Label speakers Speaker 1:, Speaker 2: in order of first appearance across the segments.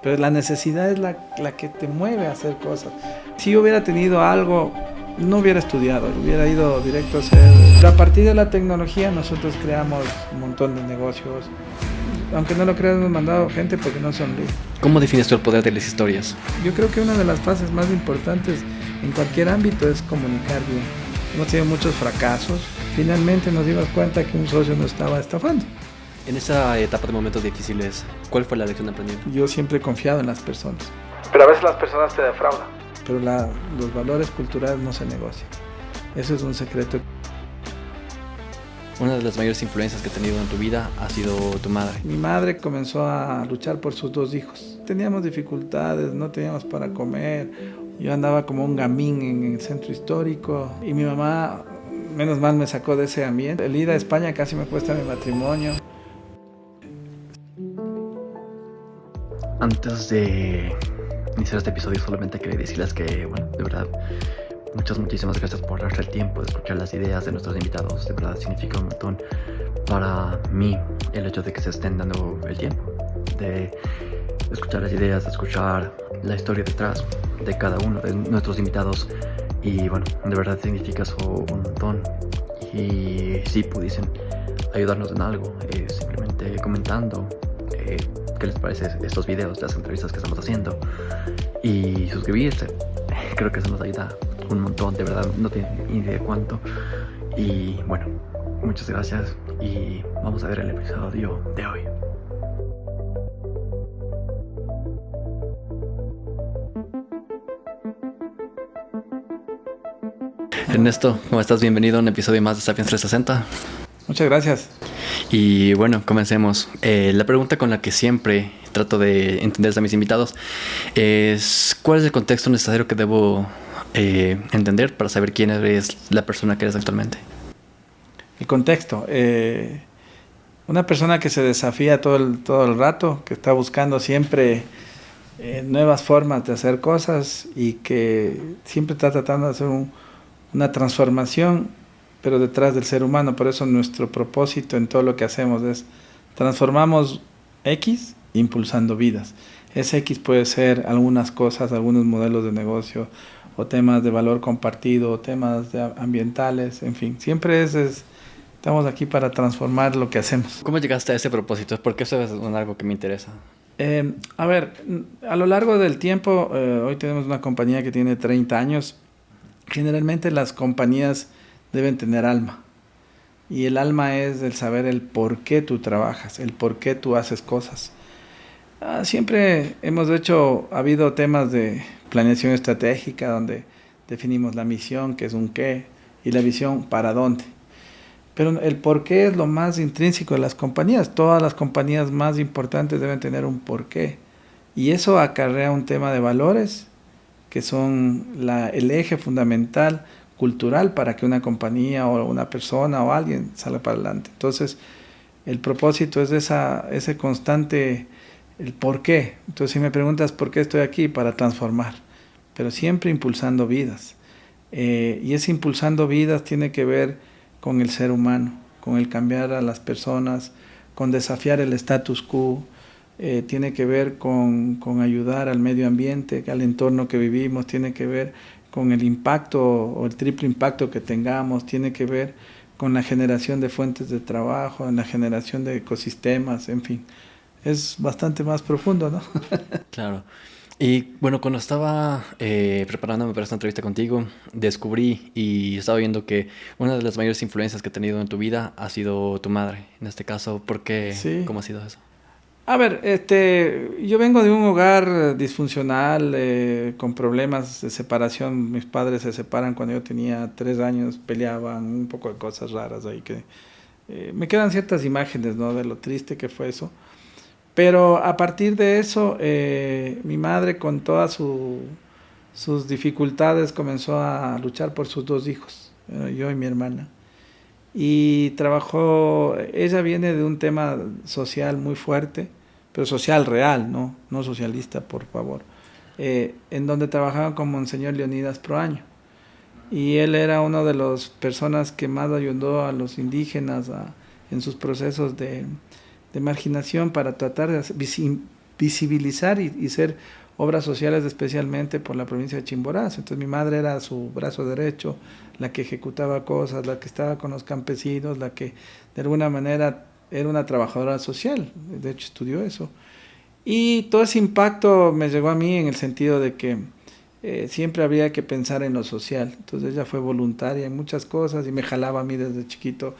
Speaker 1: pero la necesidad es la que te mueve a hacer cosas. Si yo hubiera tenido algo, no hubiera estudiado, hubiera ido directo a hacer. Pero a partir de la tecnología nosotros creamos un montón de negocios. Aunque no lo creas, hemos mandado gente porque no sonríe.
Speaker 2: ¿Cómo defines tú el poder de las historias?
Speaker 1: Yo creo que una de las fases más importantes en cualquier ámbito es comunicar bien. Hemos tenido muchos fracasos. Finalmente nos dimos cuenta que un socio nos estaba estafando.
Speaker 2: En esa etapa de momentos difíciles, ¿cuál fue la lección aprendida?
Speaker 1: Yo siempre he confiado en las personas. Pero a veces las personas te defraudan. Pero los valores culturales no se negocian. Eso es un secreto.
Speaker 2: Una de las mayores influencias que he tenido en tu vida ha sido tu madre.
Speaker 1: Mi madre comenzó a luchar por sus 2 hijos. Teníamos dificultades, no teníamos para comer. Yo andaba como un gamín en el centro histórico. Y mi mamá, menos mal, me sacó de ese ambiente. El ir a España casi me cuesta mi matrimonio.
Speaker 2: Antes de iniciar este episodio solamente quería decirles que, bueno, de verdad, muchísimas gracias por darse el tiempo de escuchar las ideas de nuestros invitados. De verdad significa un montón para mí el hecho de que se estén dando el tiempo de escuchar las ideas, de escuchar la historia detrás de cada uno de nuestros invitados. Y bueno, de verdad significa eso un montón. Y si pudiesen ayudarnos en algo, simplemente comentando qué les parece estos videos, las entrevistas que estamos haciendo, y suscribirse. Creo que eso nos ayuda un montón, de verdad, no tienen ni idea de cuánto. Y bueno, muchas gracias y vamos a ver el episodio de hoy. Ernesto, ¿cómo estás? Bienvenido a un episodio más de Sapiens 360.
Speaker 1: Muchas gracias.
Speaker 2: Y bueno, comencemos. La pregunta con la que siempre trato de entender a mis invitados es: ¿cuál es el contexto necesario que debo entender para saber quién eres, la persona que eres actualmente?
Speaker 1: El contexto. Una persona que se desafía todo el rato, que está buscando siempre nuevas formas de hacer cosas y que siempre está tratando de hacer una transformación, pero detrás del ser humano. Por eso nuestro propósito en todo lo que hacemos es: transformamos X impulsando vidas. Ese X puede ser algunas cosas, algunos modelos de negocio, o temas de valor compartido, o temas ambientales, en fin. Siempre estamos aquí para transformar lo que hacemos.
Speaker 2: ¿Cómo llegaste a ese propósito? Porque eso es algo que me interesa.
Speaker 1: A ver, a lo largo del tiempo, hoy tenemos una compañía que tiene 30 años. Generalmente las compañías deben tener alma. Y el alma es el saber el por qué tú trabajas, el por qué tú haces cosas. Siempre ha habido temas de planeación estratégica donde definimos la misión, que es un qué, y la visión, para dónde. Pero el por qué es lo más intrínseco de las compañías. Todas las compañías más importantes deben tener un por qué. Y eso acarrea un tema de valores, que son el eje fundamental cultural para que una compañía o una persona o alguien salga para adelante. Entonces, el propósito es ese constante, el por qué. Entonces, si me preguntas por qué estoy aquí, para transformar, pero siempre impulsando vidas. Y ese impulsando vidas tiene que ver con el ser humano, con el cambiar a las personas, con desafiar el status quo. Tiene que ver con ayudar al medio ambiente, al entorno que vivimos, tiene que ver con el impacto o el triple impacto que tengamos, tiene que ver con la generación de fuentes de trabajo, en la generación de ecosistemas, en fin. Es bastante más profundo, ¿no?
Speaker 2: Claro. Y bueno, cuando estaba preparándome para esta entrevista contigo, descubrí y estaba viendo que una de las mayores influencias que he tenido en tu vida ha sido tu madre. En este caso, ¿por qué?
Speaker 1: Sí.
Speaker 2: ¿Cómo ha sido eso?
Speaker 1: A ver, yo vengo de un hogar disfuncional, con problemas de separación. Mis padres se separan cuando yo tenía 3 años, peleaban, un poco de cosas raras ahí que me quedan ciertas imágenes, ¿no?, de lo triste que fue eso. Pero a partir de eso, mi madre, con todas sus dificultades, comenzó a luchar por sus 2 hijos, yo y mi hermana. Y trabajó, ella viene de un tema social muy fuerte, pero social real, no socialista, por favor, en donde trabajaba con Monseñor Leonidas Proaño. Y él era una de las personas que más ayudó a los indígenas en sus procesos de marginación, para tratar de visibilizar y ser obras sociales especialmente por la provincia de Chimborazo. Entonces mi madre era su brazo derecho, la que ejecutaba cosas, la que estaba con los campesinos, la que de alguna manera era una trabajadora social, de hecho estudió eso. Y todo ese impacto me llegó a mí en el sentido de que siempre habría que pensar en lo social. Entonces ella fue voluntaria en muchas cosas y me jalaba a mí desde chiquito.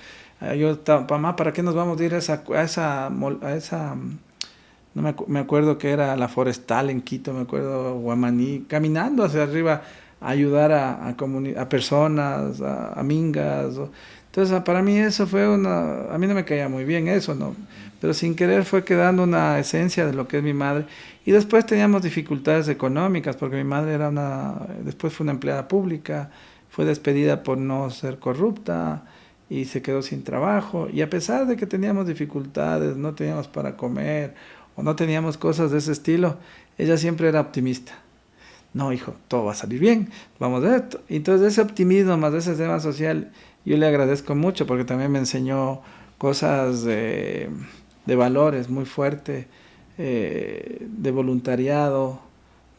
Speaker 1: Yo estaba, mamá, ¿para qué nos vamos a ir a esa no me acuerdo que era la Forestal en Quito, me acuerdo, Guamaní, caminando hacia arriba a ayudar a personas, a mingas? Entonces, para mí eso fue a mí no me caía muy bien eso, ¿no? Pero sin querer fue quedando una esencia de lo que es mi madre. Y después teníamos dificultades económicas, porque mi madre después fue una empleada pública, fue despedida por no ser corrupta y se quedó sin trabajo. Y a pesar de que teníamos dificultades, no teníamos para comer, o no teníamos cosas de ese estilo, ella siempre era optimista. No, hijo, todo va a salir bien, vamos a esto. Entonces ese optimismo más ese tema social, yo le agradezco mucho porque también me enseñó cosas de valores muy fuertes, de voluntariado,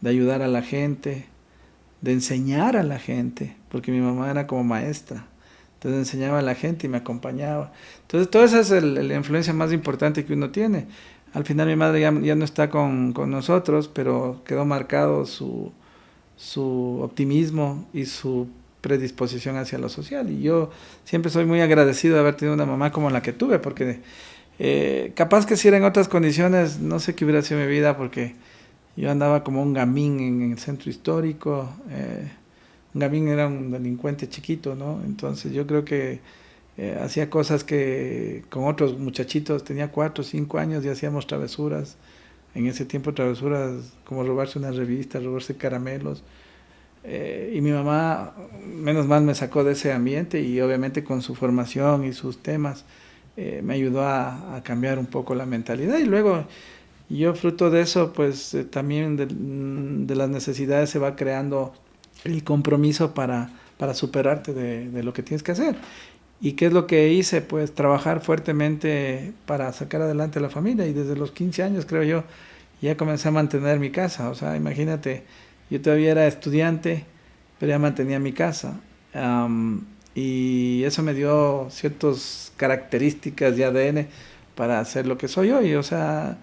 Speaker 1: de ayudar a la gente, de enseñar a la gente, porque mi mamá era como maestra. Entonces enseñaba a la gente y me acompañaba. Entonces toda esa es la influencia más importante que uno tiene. Al final mi madre ya no está con nosotros, pero quedó marcado su optimismo y su predisposición hacia lo social. Y yo siempre soy muy agradecido de haber tenido una mamá como la que tuve, porque capaz que si era en otras condiciones, no sé qué hubiera sido mi vida, porque yo andaba como un gamín en el centro histórico. Un gamín era un delincuente chiquito, ¿no? Entonces yo creo que hacía cosas que con otros muchachitos, tenía 4 o 5 años y hacíamos travesuras. En ese tiempo travesuras como robarse una revista, robarse caramelos. Y mi mamá, menos mal, me sacó de ese ambiente y obviamente con su formación y sus temas me ayudó a cambiar un poco la mentalidad. Y luego yo, fruto de eso, pues también de las necesidades se va creando el compromiso para superarte de lo que tienes que hacer. ¿Y qué es lo que hice? Pues trabajar fuertemente para sacar adelante a la familia, y desde los 15 años, creo yo, ya comencé a mantener mi casa. O sea, imagínate, yo todavía era estudiante, pero ya mantenía mi casa. Y eso me dio ciertas características de ADN para hacer lo que soy hoy. O sea,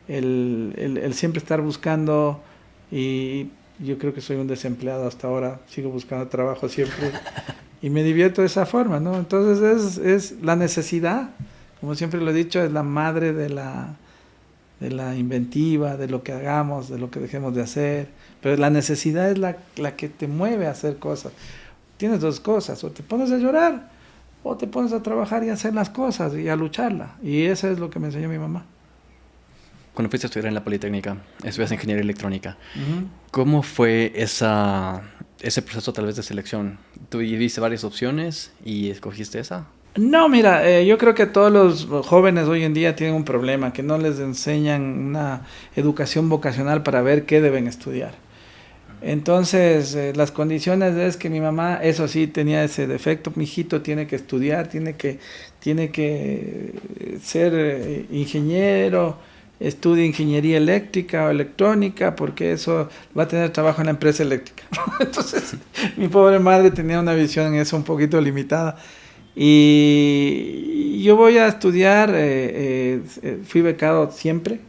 Speaker 1: el siempre estar buscando, y yo creo que soy un desempleado hasta ahora, sigo buscando trabajo siempre. Y me divierto de esa forma, ¿no? Entonces es la necesidad, como siempre lo he dicho, es la madre de la inventiva, de lo que hagamos, de lo que dejemos de hacer. Pero la necesidad es la que te mueve a hacer cosas. Tienes dos cosas: o te pones a llorar, o te pones a trabajar y a hacer las cosas y a lucharla. Y eso es lo que me enseñó mi mamá.
Speaker 2: Cuando fuiste a estudiar en la Politécnica, estudiaste ingeniería electrónica, ¿cómo fue ese proceso tal vez de selección? ¿Tú viste varias opciones y escogiste esa?
Speaker 1: No, mira, yo creo que todos los jóvenes hoy en día tienen un problema, que no les enseñan una educación vocacional para ver qué deben estudiar. Entonces, las condiciones es que mi mamá, eso sí, tenía ese defecto: mi hijito tiene que estudiar, tiene que ser ingeniero, estudie ingeniería eléctrica o electrónica, porque eso va a tener trabajo en la empresa eléctrica. Entonces, mi pobre madre tenía una visión en eso un poquito limitada. Y yo voy a estudiar, fui becado siempre,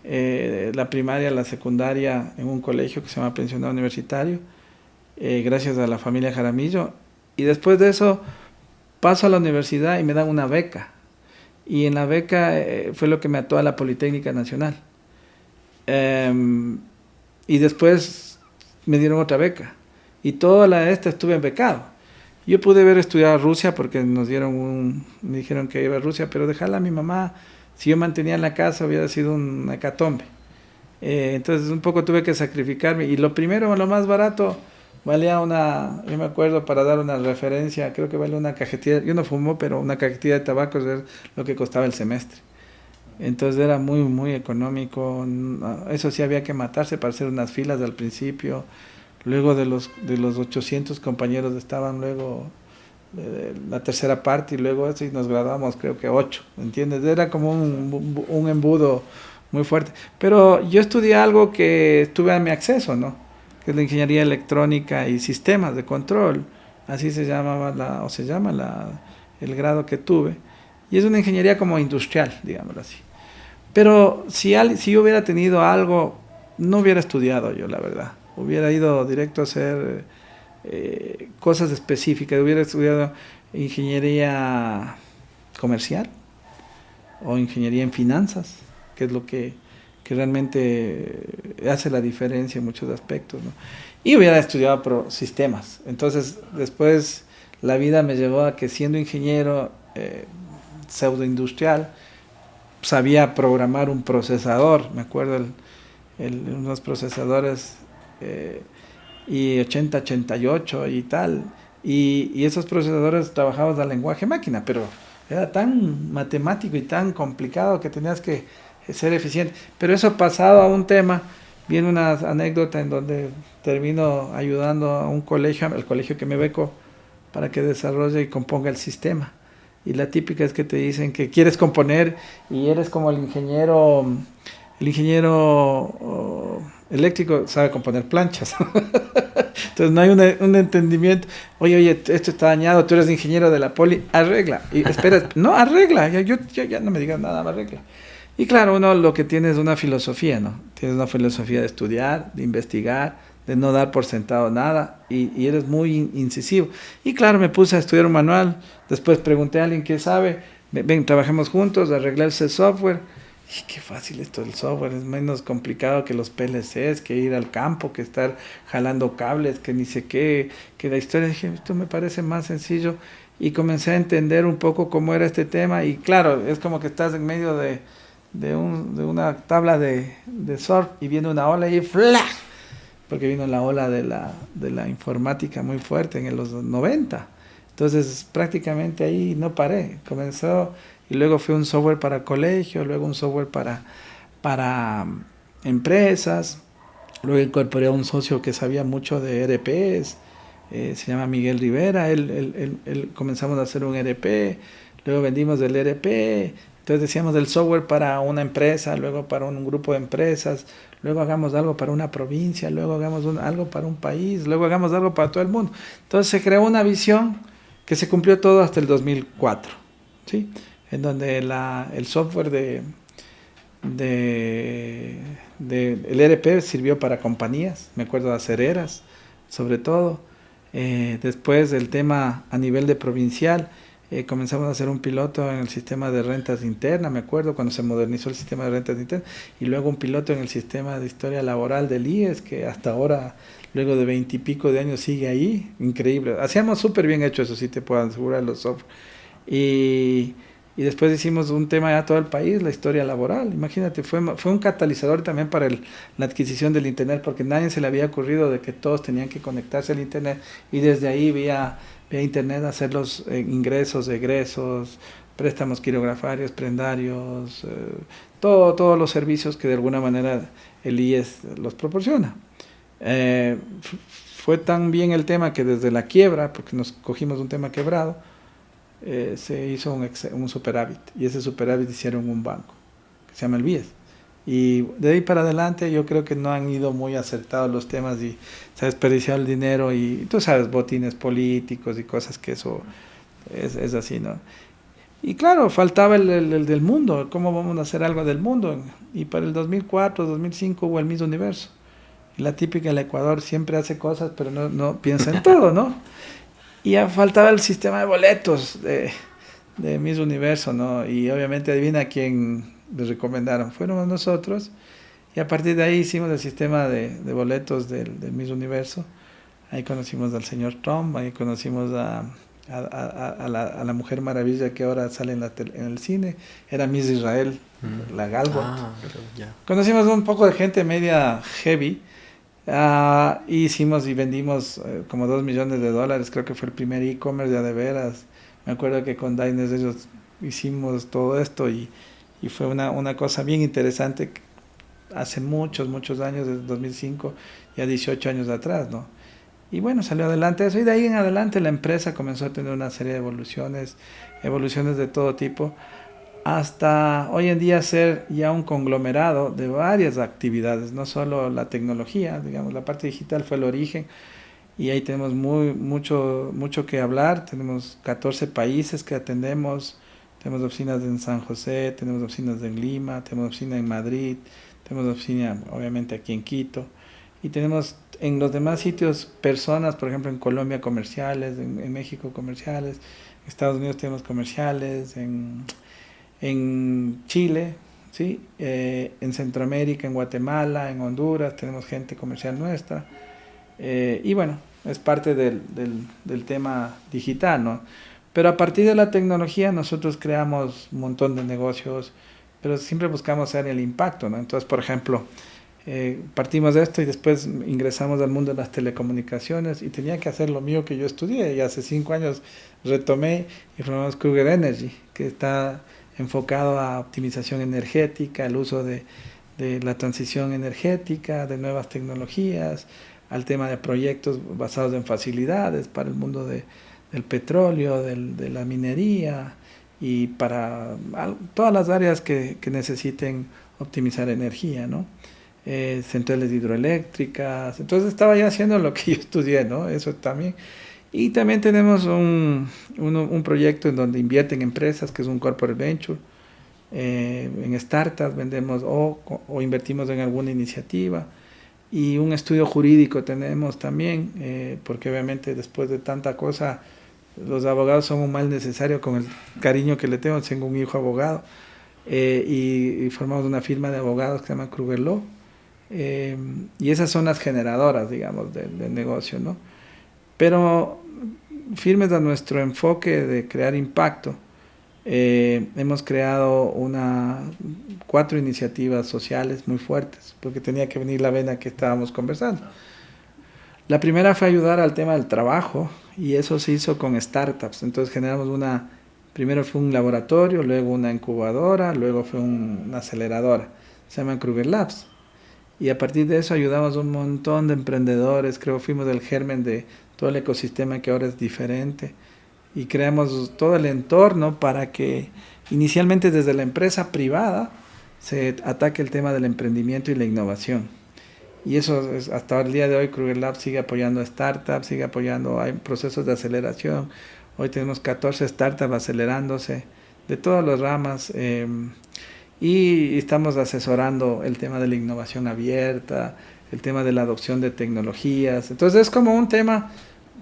Speaker 1: la primaria, la secundaria, en un colegio que se llama Pensionado Universitario, gracias a la familia Jaramillo. Y después de eso paso a la universidad y me dan una beca. Y en la beca fue lo que me ató a la Politécnica Nacional. Y después me dieron otra beca. Y toda estuve becado. Yo pude haber estudiado a Rusia porque me dijeron que iba a Rusia, pero dejarla a mi mamá, si yo mantenía en la casa, hubiera sido una hecatombe. Entonces un poco tuve que sacrificarme. Y lo primero, lo más barato, valía yo me acuerdo, para dar una referencia, creo que vale una cajetilla, yo no fumo, pero una cajetilla de tabaco es lo que costaba el semestre. Entonces era muy, muy económico. Eso sí, había que matarse para hacer unas filas al principio. Luego de los 800 compañeros estaban luego la tercera parte, y luego eso, y nos graduamos creo que 8, ¿entiendes? Era como un embudo muy fuerte. Pero yo estudié algo que tuve a mi acceso, ¿no? Que es la ingeniería electrónica y sistemas de control. Así se llamaba se llama el grado que tuve. Y es una ingeniería como industrial, digámoslo así. Pero si yo hubiera tenido algo, no hubiera estudiado yo, la verdad. Hubiera ido directo a hacer cosas específicas. Hubiera estudiado ingeniería comercial o ingeniería en finanzas, que es lo que realmente hace la diferencia en muchos aspectos, ¿no? Y hubiera estudiado sistemas. Entonces, después la vida me llevó a que siendo ingeniero pseudoindustrial, sabía programar un procesador, me acuerdo unos procesadores y 8088 y tal, y esos procesadores trabajaban al lenguaje máquina, pero era tan matemático y tan complicado que tenías que ser eficiente. Pero eso pasado a un tema, viene una anécdota en donde termino ayudando a un colegio, el colegio que me becó, para que desarrolle y componga el sistema. Y la típica es que te dicen que quieres componer y eres como el ingeniero eléctrico, sabe componer planchas. Entonces no hay un entendimiento. Oye, esto está dañado, tú eres ingeniero de la poli, arregla. Y espera, no, arregla, ya no me digas nada, arregla. Y claro, uno lo que tiene es una filosofía, ¿no? Tienes una filosofía de estudiar, de investigar, de no dar por sentado nada, y eres muy incisivo. Y claro, me puse a estudiar un manual, después pregunté a alguien que sabe, ven, trabajemos juntos, arreglarse el software. Y qué fácil esto del software, es menos complicado que los PLCs, que ir al campo, que estar jalando cables, que ni sé qué, que la historia. Dije, esto me parece más sencillo, y comencé a entender un poco cómo era este tema, y claro, es como que estás en medio de una tabla de surf y viene una ola y ¡flash! Porque vino la ola de la informática muy fuerte en los 90. Entonces prácticamente ahí no paré, comenzó, y luego fue un software para colegio, luego un software para empresas, luego incorporé a un socio que sabía mucho de ERPs, se llama Miguel Rivera, él comenzamos a hacer un ERP, luego vendimos del ERP, entonces decíamos del software para una empresa, luego para un grupo de empresas, luego hagamos algo para una provincia, luego hagamos algo para un país, luego hagamos algo para todo el mundo. Entonces se creó una visión que se cumplió todo hasta el 2004, ¿sí? En donde el software el ERP sirvió para compañías, me acuerdo de acereras, sobre todo. Después del tema a nivel de provincial, comenzamos a hacer un piloto en el sistema de rentas internas, me acuerdo, cuando se modernizó el sistema de rentas internas, y luego un piloto en el sistema de historia laboral del IES, que hasta ahora, luego de 20 y pico de años, sigue ahí, increíble. Hacíamos súper bien hecho, eso sí te puedo asegurar, los software. Y después hicimos un tema ya a todo el país, la historia laboral. Imagínate, fue un catalizador también para la adquisición del Internet, porque nadie se le había ocurrido de que todos tenían que conectarse al Internet, y desde ahí vía Internet hacer los ingresos, egresos, préstamos quirografarios, prendarios, todos los servicios que de alguna manera el IES los proporciona. Fue tan bien el tema que desde la quiebra, porque nos cogimos un tema quebrado, se hizo un superávit, y ese superávit hicieron un banco que se llama el BIES, y de ahí para adelante yo creo que no han ido muy acertados los temas, y se ha desperdiciado el dinero, y tú sabes, botines políticos y cosas que eso es así, ¿no? Y claro, faltaba el del mundo, cómo vamos a hacer algo del mundo, y para el 2004, 2005 hubo el Miss Universo, y la típica, el Ecuador siempre hace cosas pero no piensa en todo, ¿no? Y ya faltaba el sistema de boletos de Miss Universo, ¿no? Y obviamente adivina quién les recomendaron. Fueron nosotros. Y a partir de ahí hicimos el sistema de boletos del Miss Universo. Ahí conocimos al señor Trump, ahí conocimos a la Mujer Maravilla que ahora sale en el cine. Era Miss Israel, la Galgo. Conocimos un poco de gente media heavy. Hicimos y vendimos como $2 millones, creo que fue el primer e-commerce de veras. Me acuerdo que con Diners ellos hicimos todo esto, y fue una cosa bien interesante hace muchos años, desde 2005, ya 18 años atrás, ¿no? Y bueno, salió adelante eso, y de ahí en adelante la empresa comenzó a tener una serie de evoluciones de todo tipo, hasta hoy en día ser ya un conglomerado de varias actividades, no solo la tecnología, digamos, la parte digital fue el origen y ahí tenemos mucho que hablar. Tenemos 14 países que atendemos, tenemos oficinas en San José, tenemos oficinas en Lima, tenemos oficina en Madrid, tenemos oficina obviamente aquí en Quito y tenemos en los demás sitios personas, por ejemplo en Colombia comerciales, en México comerciales, en Estados Unidos tenemos comerciales, en Chile, ¿sí? En Centroamérica, en Guatemala, en Honduras, tenemos gente comercial nuestra. Y bueno, es parte del tema digital, ¿no? Pero a partir de la tecnología nosotros creamos un montón de negocios, pero siempre buscamos hacer el impacto, ¿no? Entonces, por ejemplo, partimos de esto y después ingresamos al mundo de las telecomunicaciones y tenía que hacer lo mío que yo estudié y hace 5 años retomé y formamos Kruger Energy, que está enfocado a optimización energética, el uso de la transición energética, de nuevas tecnologías, al tema de proyectos basados en facilidades para el mundo del petróleo, de la minería y para todas las áreas que necesiten optimizar energía, ¿no? Centrales hidroeléctricas. Entonces estaba ya haciendo lo que yo estudié, ¿no? Eso también. Y también tenemos un proyecto en donde invierten empresas, que es un corporate venture. En startups vendemos o invertimos en alguna iniciativa. Y un estudio jurídico tenemos también, porque obviamente después de tanta cosa, los abogados son un mal necesario con el cariño que le tengo. Tengo un hijo abogado y formamos una firma de abogados que se llama Kruger Law. Y esas son las generadoras, digamos, del negocio, ¿no? Pero firmes a nuestro enfoque de crear impacto, hemos creado 4 iniciativas sociales muy fuertes, porque tenía que venir la vena que estábamos conversando. La primera fue ayudar al tema del trabajo, y eso se hizo con startups. Entonces generamos primero fue un laboratorio, luego una incubadora, luego fue una aceleradora, se llama Kruger Labs. Y a partir de eso ayudamos a un montón de emprendedores, fuimos del germen de todo el ecosistema que ahora es diferente. Y creamos todo el entorno para que inicialmente desde la empresa privada se ataque el tema del emprendimiento y la innovación. Y eso es, hasta el día de hoy Kruger Labs sigue apoyando a startups, hay procesos de aceleración. Hoy tenemos 14 startups acelerándose de todas las ramas. Y estamos asesorando el tema de la innovación abierta, el tema de la adopción de tecnologías. Entonces es como un tema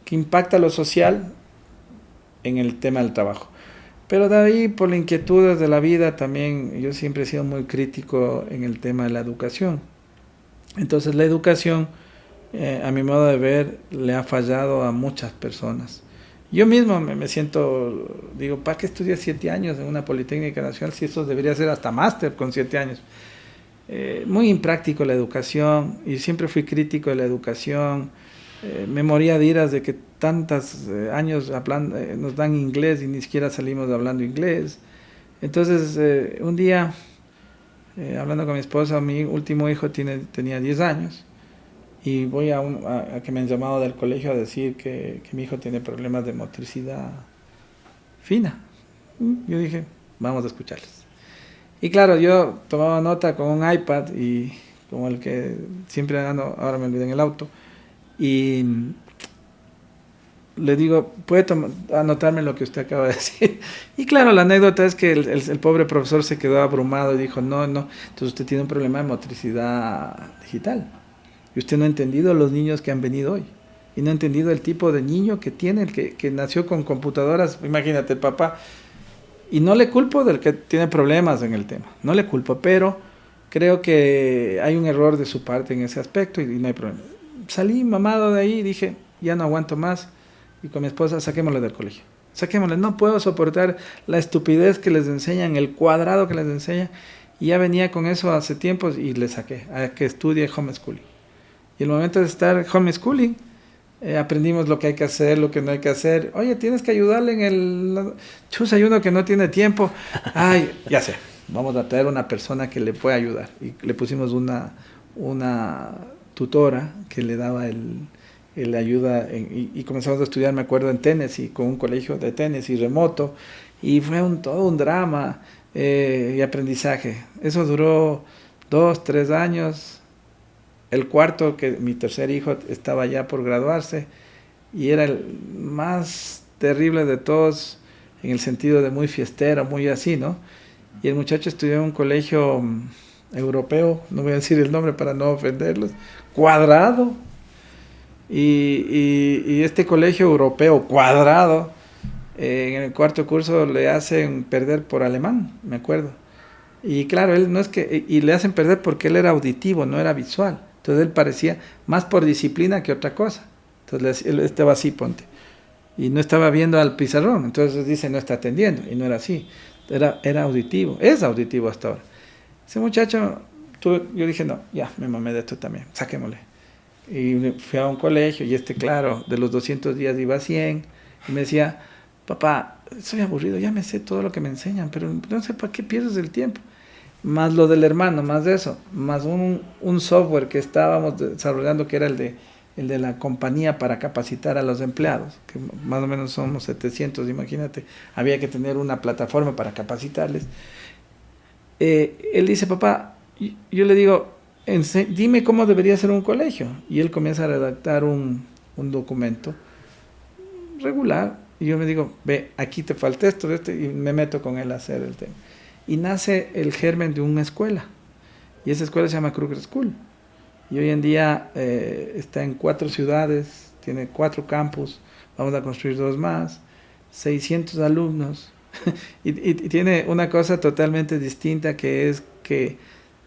Speaker 1: que impacta lo social en el tema del trabajo. Pero de ahí, por las inquietudes de la vida, también yo siempre he sido muy crítico en el tema de la educación. Entonces la educación, a mi modo de ver, le ha fallado a muchas personas. Yo mismo me siento, digo, ¿para qué estudié 7 años en una Politécnica Nacional si eso debería ser hasta máster con 7 años? Muy impráctico la educación, y siempre fui crítico de la educación. Me moría de iras de que tantos años nos dan inglés y ni siquiera salimos hablando inglés. Entonces, un día, hablando con mi esposa, mi último hijo tenía 10 años, y voy a que me han llamado del colegio a decir que mi hijo tiene problemas de motricidad fina. Yo dije, vamos a escucharles. Y claro, yo tomaba nota con un iPad, y como el que siempre ando, ahora me olvidé en el auto, y le digo, ¿puede anotarme lo que usted acaba de decir? Y claro, la anécdota es que el pobre profesor se quedó abrumado y dijo, no, entonces usted tiene un problema de motricidad digital. Y usted no ha entendido los niños que han venido hoy. Y no ha entendido el tipo de niño que tiene, el que nació con computadoras. Imagínate, el papá. Y no le culpo del que tiene problemas en el tema. No le culpo, pero creo que hay un error de su parte en ese aspecto y no hay problema. Salí mamado de ahí y dije, ya no aguanto más. Y con mi esposa, saquémosle del colegio. Saquémosle. No puedo soportar la estupidez que les enseñan, el cuadrado que les enseñan. Y ya venía con eso hace tiempo y le saqué a que estudie homeschooling. Y el momento de estar homeschooling, aprendimos lo que hay que hacer, lo que no hay que hacer. Oye, tienes que ayudarle en el... Chusa, hay uno que no tiene tiempo. Ay, ya sé, vamos a traer una persona que le pueda ayudar. Y le pusimos una tutora que le daba el ayuda. Y comenzamos a estudiar, me acuerdo, en Tennessee, con un colegio de Tennessee remoto. Y fue todo un drama. y aprendizaje. Eso duró 2, 3 años. El cuarto, que mi tercer hijo estaba ya por graduarse, y era el más terrible de todos, en el sentido de muy fiestero, muy así, ¿no? Y el muchacho estudió en un colegio europeo, no voy a decir el nombre para no ofenderlos, cuadrado, y este colegio europeo cuadrado, en el cuarto curso le hacen perder por alemán, me acuerdo. Y claro, él no es que, y le hacen perder porque él era auditivo, no era visual. Entonces él parecía más por disciplina que otra cosa. Entonces él estaba así, ponte. Y no estaba viendo al pizarrón. Entonces dice, no está atendiendo. Y no era así. Era auditivo. Es auditivo hasta ahora. Ese muchacho, yo dije, no, ya, me mamé de esto también. Saquémosle. Y fui a un colegio y claro, de los 200 días iba a 100. Y me decía, papá, soy aburrido, ya me sé todo lo que me enseñan, pero no sé para qué pierdes el tiempo. Más lo del hermano, más de eso, más un software que estábamos desarrollando, que era el de la compañía para capacitar a los empleados, que más o menos somos 700, imagínate, había que tener una plataforma para capacitarles. Él dice, papá, yo le digo, dime cómo debería ser un colegio, y él comienza a redactar un documento regular, y yo me digo, ve, aquí te falta esto, y me meto con él a hacer el tema. Y nace el germen de una escuela, y esa escuela se llama Kruger School, y hoy en día está en 4 ciudades, tiene 4 campus, vamos a construir 2 más, 600 alumnos, y tiene una cosa totalmente distinta, que es que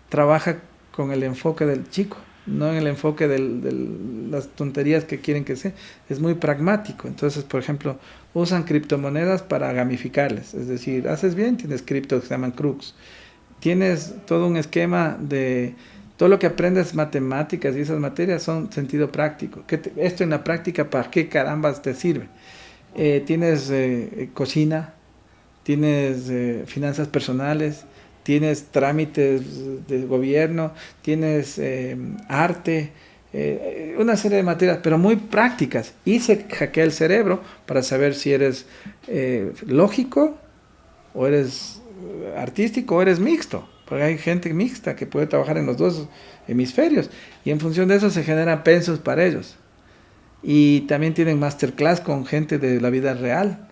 Speaker 1: trabaja con el enfoque del chico, no en el enfoque de las tonterías que quieren que sea, es muy pragmático. Entonces, por ejemplo, usan criptomonedas para gamificarles, es decir, haces bien, tienes criptos que se llaman crux, tienes todo un esquema de todo lo que aprendes, matemáticas y esas materias son sentido práctico. Esto en la práctica, ¿para qué carambas te sirve? Tienes cocina, tienes finanzas personales, tienes trámites de gobierno, tienes arte, una serie de materias, pero muy prácticas. Y se hackea el cerebro para saber si eres lógico, o eres artístico, o eres mixto. Porque hay gente mixta que puede trabajar en los 2 hemisferios. Y en función de eso se generan pensos para ellos. Y también tienen masterclass con gente de la vida real,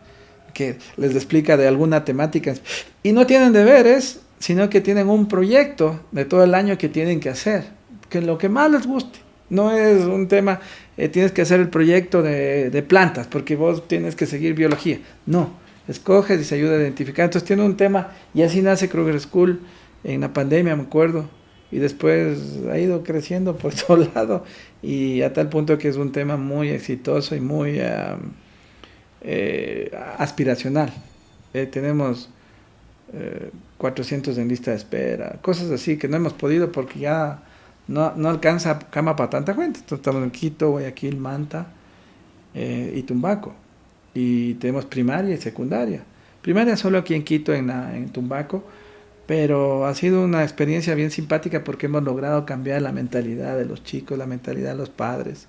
Speaker 1: que les explica de alguna temática. Y no tienen deberes, sino que tienen un proyecto de todo el año que tienen que hacer, que lo que más les guste. No es un tema, tienes que hacer el proyecto de plantas, porque vos tienes que seguir biología. No, escoges y se ayuda a identificar. Entonces tiene un tema, y así nace Kruger School en la pandemia, me acuerdo, y después ha ido creciendo por todo lado, y a tal punto que es un tema muy exitoso y muy aspiracional. Tenemos 400 en lista de espera, cosas así que no hemos podido porque ya no alcanza cama para tanta gente. Entonces estamos en Quito, Guayaquil, Manta y Tumbaco, y tenemos primaria y secundaria. Primaria solo aquí en Quito, en Tumbaco, pero ha sido una experiencia bien simpática porque hemos logrado cambiar la mentalidad de los chicos, la mentalidad de los padres.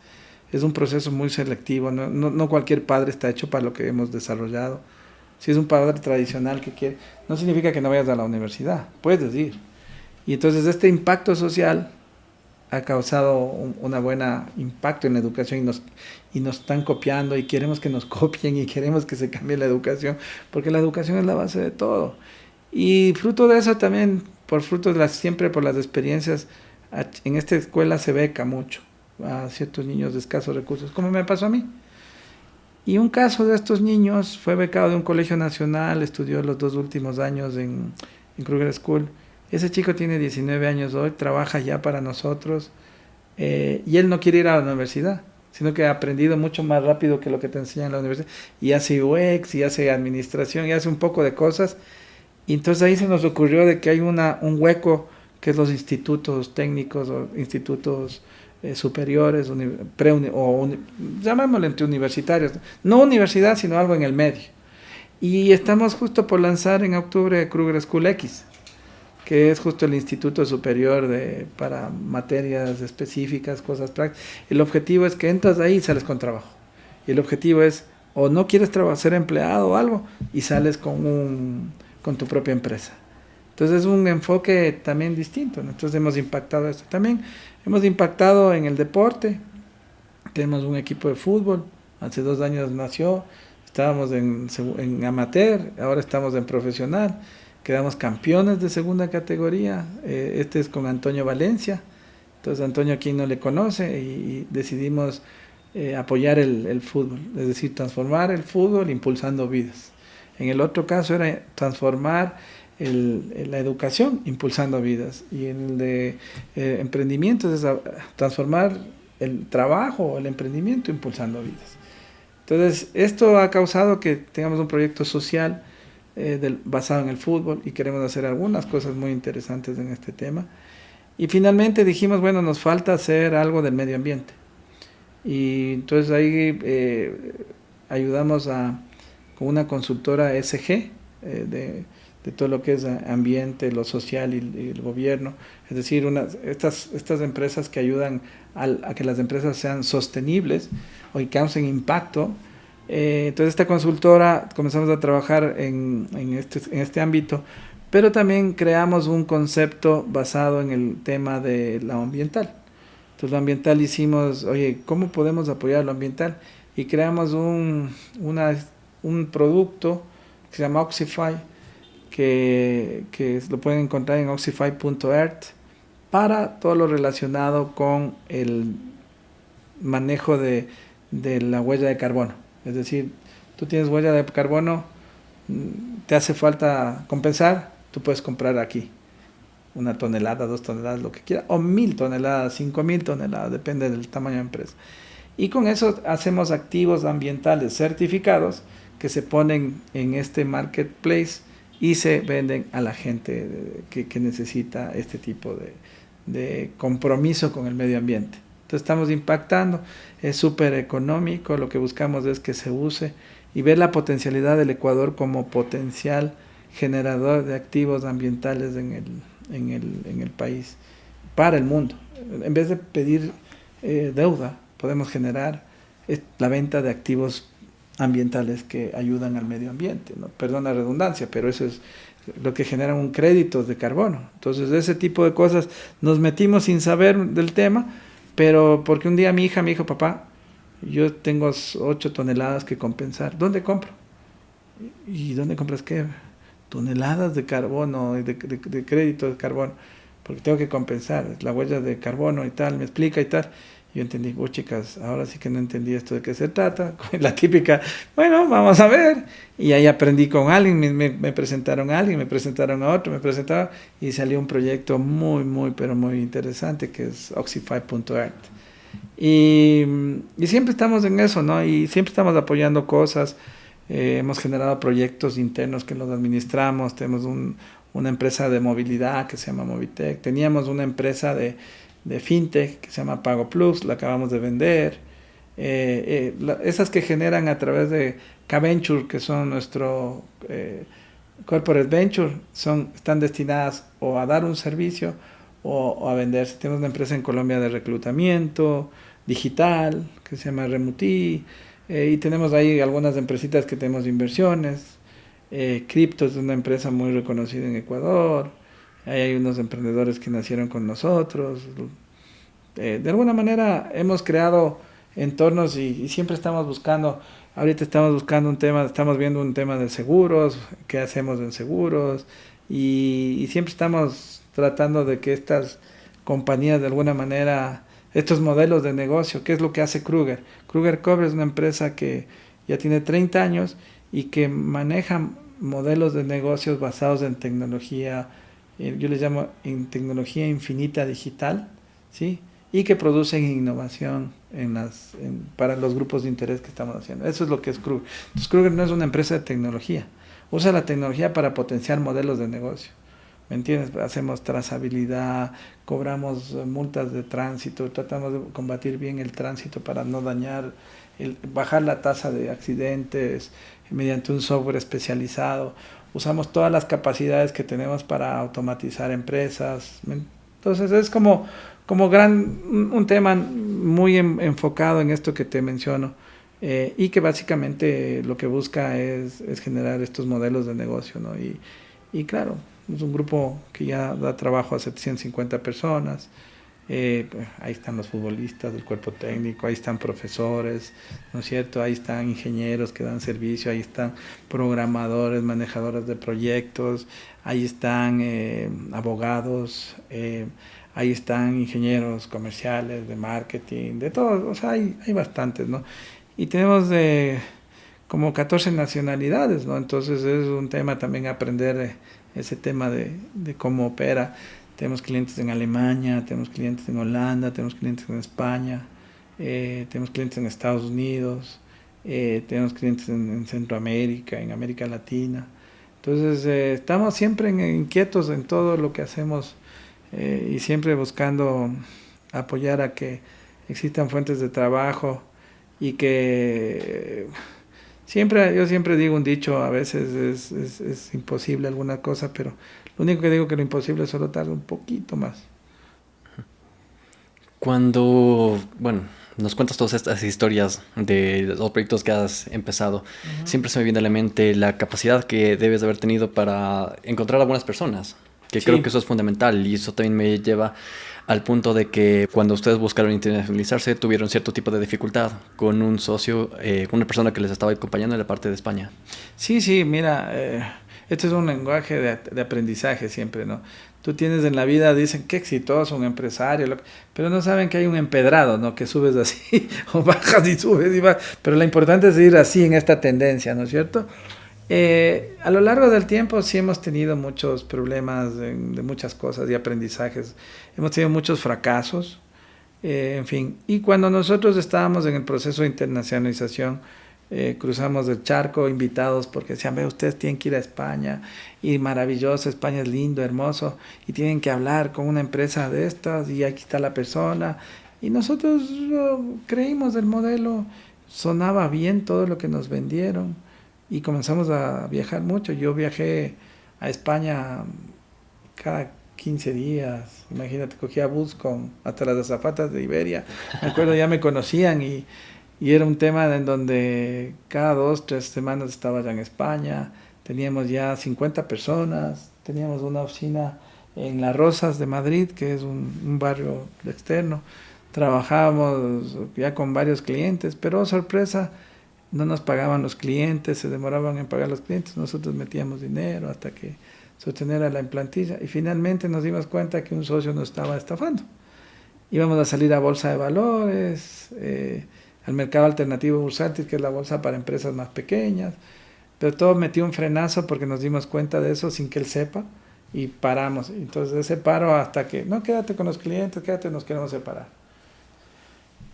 Speaker 1: Es un proceso muy selectivo, no cualquier padre está hecho para lo que hemos desarrollado. Si es un padre tradicional que quiere, no significa que no vayas a la universidad, puedes ir. Y entonces este impacto social ha causado un buen impacto en la educación, y nos están copiando, y queremos que nos copien, y queremos que se cambie la educación, porque la educación es la base de todo. Y fruto de eso también, siempre por las experiencias, en esta escuela se beca mucho a ciertos niños de escasos recursos, como me pasó a mí. Y un caso de estos niños fue becado de un colegio nacional, estudió los 2 últimos años en Kruger School. Ese chico tiene 19 años hoy, trabaja ya para nosotros, y él no quiere ir a la universidad, sino que ha aprendido mucho más rápido que lo que te enseñan en la universidad, y hace UX, y hace administración, y hace un poco de cosas. Y entonces ahí se nos ocurrió de que hay un hueco, que es los institutos técnicos o institutos superiores, llamémosle entre universitarios, no universidad, sino algo en el medio. Y estamos justo por lanzar en octubre Kruger School X, que es justo el instituto superior para materias específicas, cosas prácticas. El objetivo es que entras ahí y sales con trabajo. Y el objetivo es, o no quieres ser empleado o algo, y sales con tu propia empresa. Entonces es un enfoque también distinto, ¿no? Entonces hemos impactado esto. También hemos impactado en el deporte. Tenemos un equipo de fútbol, hace 2 años nació, estábamos en amateur, ahora estamos en profesional, quedamos campeones de segunda categoría, este es con Antonio Valencia, entonces Antonio aquí no le conoce y decidimos apoyar el fútbol, es decir, transformar el fútbol impulsando vidas. En el otro caso era transformar la educación impulsando vidas, y en el de emprendimiento es transformar el trabajo, el emprendimiento impulsando vidas. Entonces, esto ha causado que tengamos un proyecto social basado en el fútbol, y queremos hacer algunas cosas muy interesantes en este tema. Y finalmente dijimos, bueno, nos falta hacer algo del medio ambiente. Y entonces ahí ayudamos con una consultora SG de todo lo que es ambiente, lo social y el gobierno, es decir, estas empresas que ayudan a que las empresas sean sostenibles o que causen impacto. Entonces esta consultora comenzamos a trabajar en este ámbito, pero también creamos un concepto basado en el tema de lo ambiental. Entonces lo ambiental hicimos, oye, ¿cómo podemos apoyar lo ambiental? Y creamos un producto que se llama Oxify, que lo pueden encontrar en oxify.earth, para todo lo relacionado con el manejo de la huella de carbono. Es decir, tú tienes huella de carbono, te hace falta compensar, tú puedes comprar aquí 1 tonelada, 2 toneladas, lo que quieras, o 1000 toneladas, 5000 toneladas, depende del tamaño de la empresa. Y con eso hacemos activos ambientales certificados que se ponen en este marketplace y se venden a la gente que necesita este tipo de compromiso con el medio ambiente. Entonces estamos impactando, es súper económico, lo que buscamos es que se use y ver la potencialidad del Ecuador como potencial generador de activos ambientales en el país, para el mundo. En vez de pedir deuda, podemos generar la venta de activos ambientales que ayudan al medio ambiente, ¿no? Perdón la redundancia, pero eso es lo que genera un crédito de carbono. Entonces, ese tipo de cosas nos metimos sin saber del tema, pero porque un día mi hija me dijo, papá, yo tengo 8 toneladas que compensar, ¿dónde compro? ¿Y dónde compras qué? Toneladas de carbono, de crédito de carbono, porque tengo que compensar la huella de carbono y tal, me explica y tal. Yo entendí, chicas, ahora sí que no entendí esto de qué se trata. La típica, bueno, vamos a ver. Y ahí aprendí con alguien, me presentaron a alguien, me presentaron a otro, me presentaron, y salió un proyecto muy, pero muy interesante, que es oxify.earth. Y siempre estamos en eso, ¿no? Y siempre estamos apoyando cosas. Hemos generado proyectos internos que los administramos. Tenemos una empresa de movilidad que se llama Movitec. Teníamos una empresa de fintech que se llama Pago Plus, la acabamos de vender. Esas que generan a través de K-Venture, que son nuestro corporate venture, están destinadas o a dar un servicio o a venderse. Tenemos una empresa en Colombia de reclutamiento digital que se llama Remuti, y tenemos ahí algunas empresitas que tenemos inversiones. Crypto es una empresa muy reconocida en Ecuador. Ahí hay unos emprendedores que nacieron con nosotros. De alguna manera hemos creado entornos y siempre estamos buscando. Ahorita estamos buscando un tema, estamos viendo un tema de seguros, qué hacemos en seguros, y siempre estamos tratando de que estas compañías de alguna manera, estos modelos de negocio, ¿qué es lo que hace Kruger? Kruger Cobre es una empresa que ya tiene 30 años y que maneja modelos de negocios basados en tecnología, yo les llamo en tecnología infinita digital, ¿sí? Y que producen innovación para los grupos de interés que estamos haciendo. Eso es lo que es Kruger. Entonces, Kruger no es una empresa de tecnología, usa la tecnología para potenciar modelos de negocio. ¿Me entiendes? Hacemos trazabilidad, cobramos multas de tránsito, tratamos de combatir bien el tránsito para no dañar, bajar la tasa de accidentes mediante un software especializado. Usamos todas las capacidades que tenemos para automatizar empresas. Entonces es como un tema muy enfocado en esto que te menciono, y que básicamente lo que busca es generar estos modelos de negocio, ¿no? Y claro, Es un grupo que ya da trabajo a 750 personas. Ahí están los futbolistas del cuerpo técnico, ahí están profesores, ¿no es cierto? Ahí están ingenieros que dan servicio, ahí están programadores, manejadores de proyectos, ahí están abogados, ahí están ingenieros comerciales, de marketing, de todo, o sea, hay bastantes, ¿no? Y tenemos como 14 nacionalidades, ¿no? Entonces es un tema también aprender ese tema de cómo opera. Tenemos clientes en Alemania, tenemos clientes en Holanda, tenemos clientes en España, tenemos clientes en Estados Unidos, tenemos clientes en Centroamérica, en América Latina. Entonces estamos siempre inquietos en todo lo que hacemos y siempre buscando apoyar a que existan fuentes de trabajo y que yo siempre digo un dicho, a veces es imposible alguna cosa, pero lo único que digo que lo imposible solo tarda un poquito más.
Speaker 2: Cuando, bueno, nos cuentas todas estas historias de los proyectos que has empezado, siempre se me viene a la mente la capacidad que debes de haber tenido para encontrar a buenas personas, que creo que eso es fundamental, y eso también me lleva al punto de que cuando ustedes buscaron internacionalizarse tuvieron cierto tipo de dificultad con un socio, con una persona que les estaba acompañando en la parte de España.
Speaker 1: Sí, mira, este es un lenguaje de aprendizaje siempre, ¿no? Tú tienes en la vida, dicen qué exitoso, un empresario, pero no saben que hay un empedrado, ¿no? Que subes así, o bajas y subes y vas, pero lo importante es ir así en esta tendencia, ¿no es cierto? A lo largo del tiempo sí hemos tenido muchos problemas de muchas cosas y aprendizajes. Hemos tenido muchos fracasos, en fin. Y cuando nosotros estábamos en el proceso de internacionalización, cruzamos el charco invitados porque decían, ve, ustedes tienen que ir a España y maravilloso, España es lindo, hermoso, y tienen que hablar con una empresa de estas y aquí está la persona. Y nosotros creímos del modelo, sonaba bien todo lo que nos vendieron y comenzamos a viajar mucho. Yo viajé a España cada 15 días, imagínate, cogía bus con hasta las azafatas de Iberia, me acuerdo, ya me conocían y era un tema en donde cada 2, 3 semanas estaba ya en España, teníamos ya 50 personas, teníamos una oficina en Las Rosas de Madrid, que es un barrio externo, trabajábamos ya con varios clientes, pero sorpresa, no nos pagaban los clientes, se demoraban en pagar los clientes, nosotros metíamos dinero hasta que sostener a la plantilla y finalmente nos dimos cuenta que un socio nos estaba estafando. Íbamos a salir a bolsa de valores, al mercado alternativo bursátil, que es la bolsa para empresas más pequeñas, pero todo metió un frenazo porque nos dimos cuenta de eso sin que él sepa y paramos. Entonces ese paro hasta que, no, quédate con los clientes, quédate, nos queremos separar.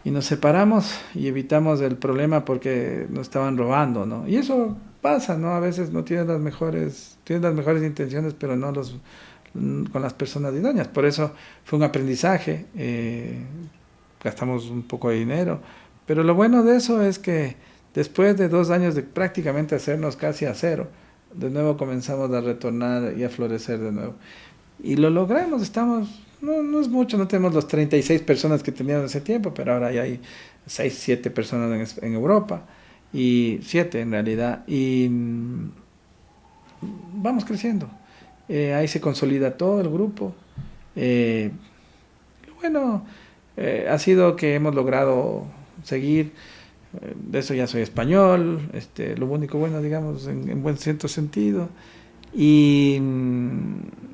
Speaker 1: Y nos separamos y evitamos el problema porque nos estaban robando, ¿no? Y eso pasa, ¿no? A veces no tienes las mejores intenciones, pero no con las personas idóneas. Por eso fue un aprendizaje, gastamos un poco de dinero, pero lo bueno de eso es que después de 2 años de prácticamente hacernos casi a cero, de nuevo comenzamos a retornar y a florecer de nuevo. Y lo logramos, no es mucho, no tenemos los 36 personas que teníamos en ese tiempo, pero ahora ya hay 6, 7 personas en Europa, y 7 en realidad, y vamos creciendo. Ahí se consolida todo el grupo. Bueno, ha sido que hemos logrado seguir, de eso ya soy español, lo único bueno, digamos, en buen cierto sentido, y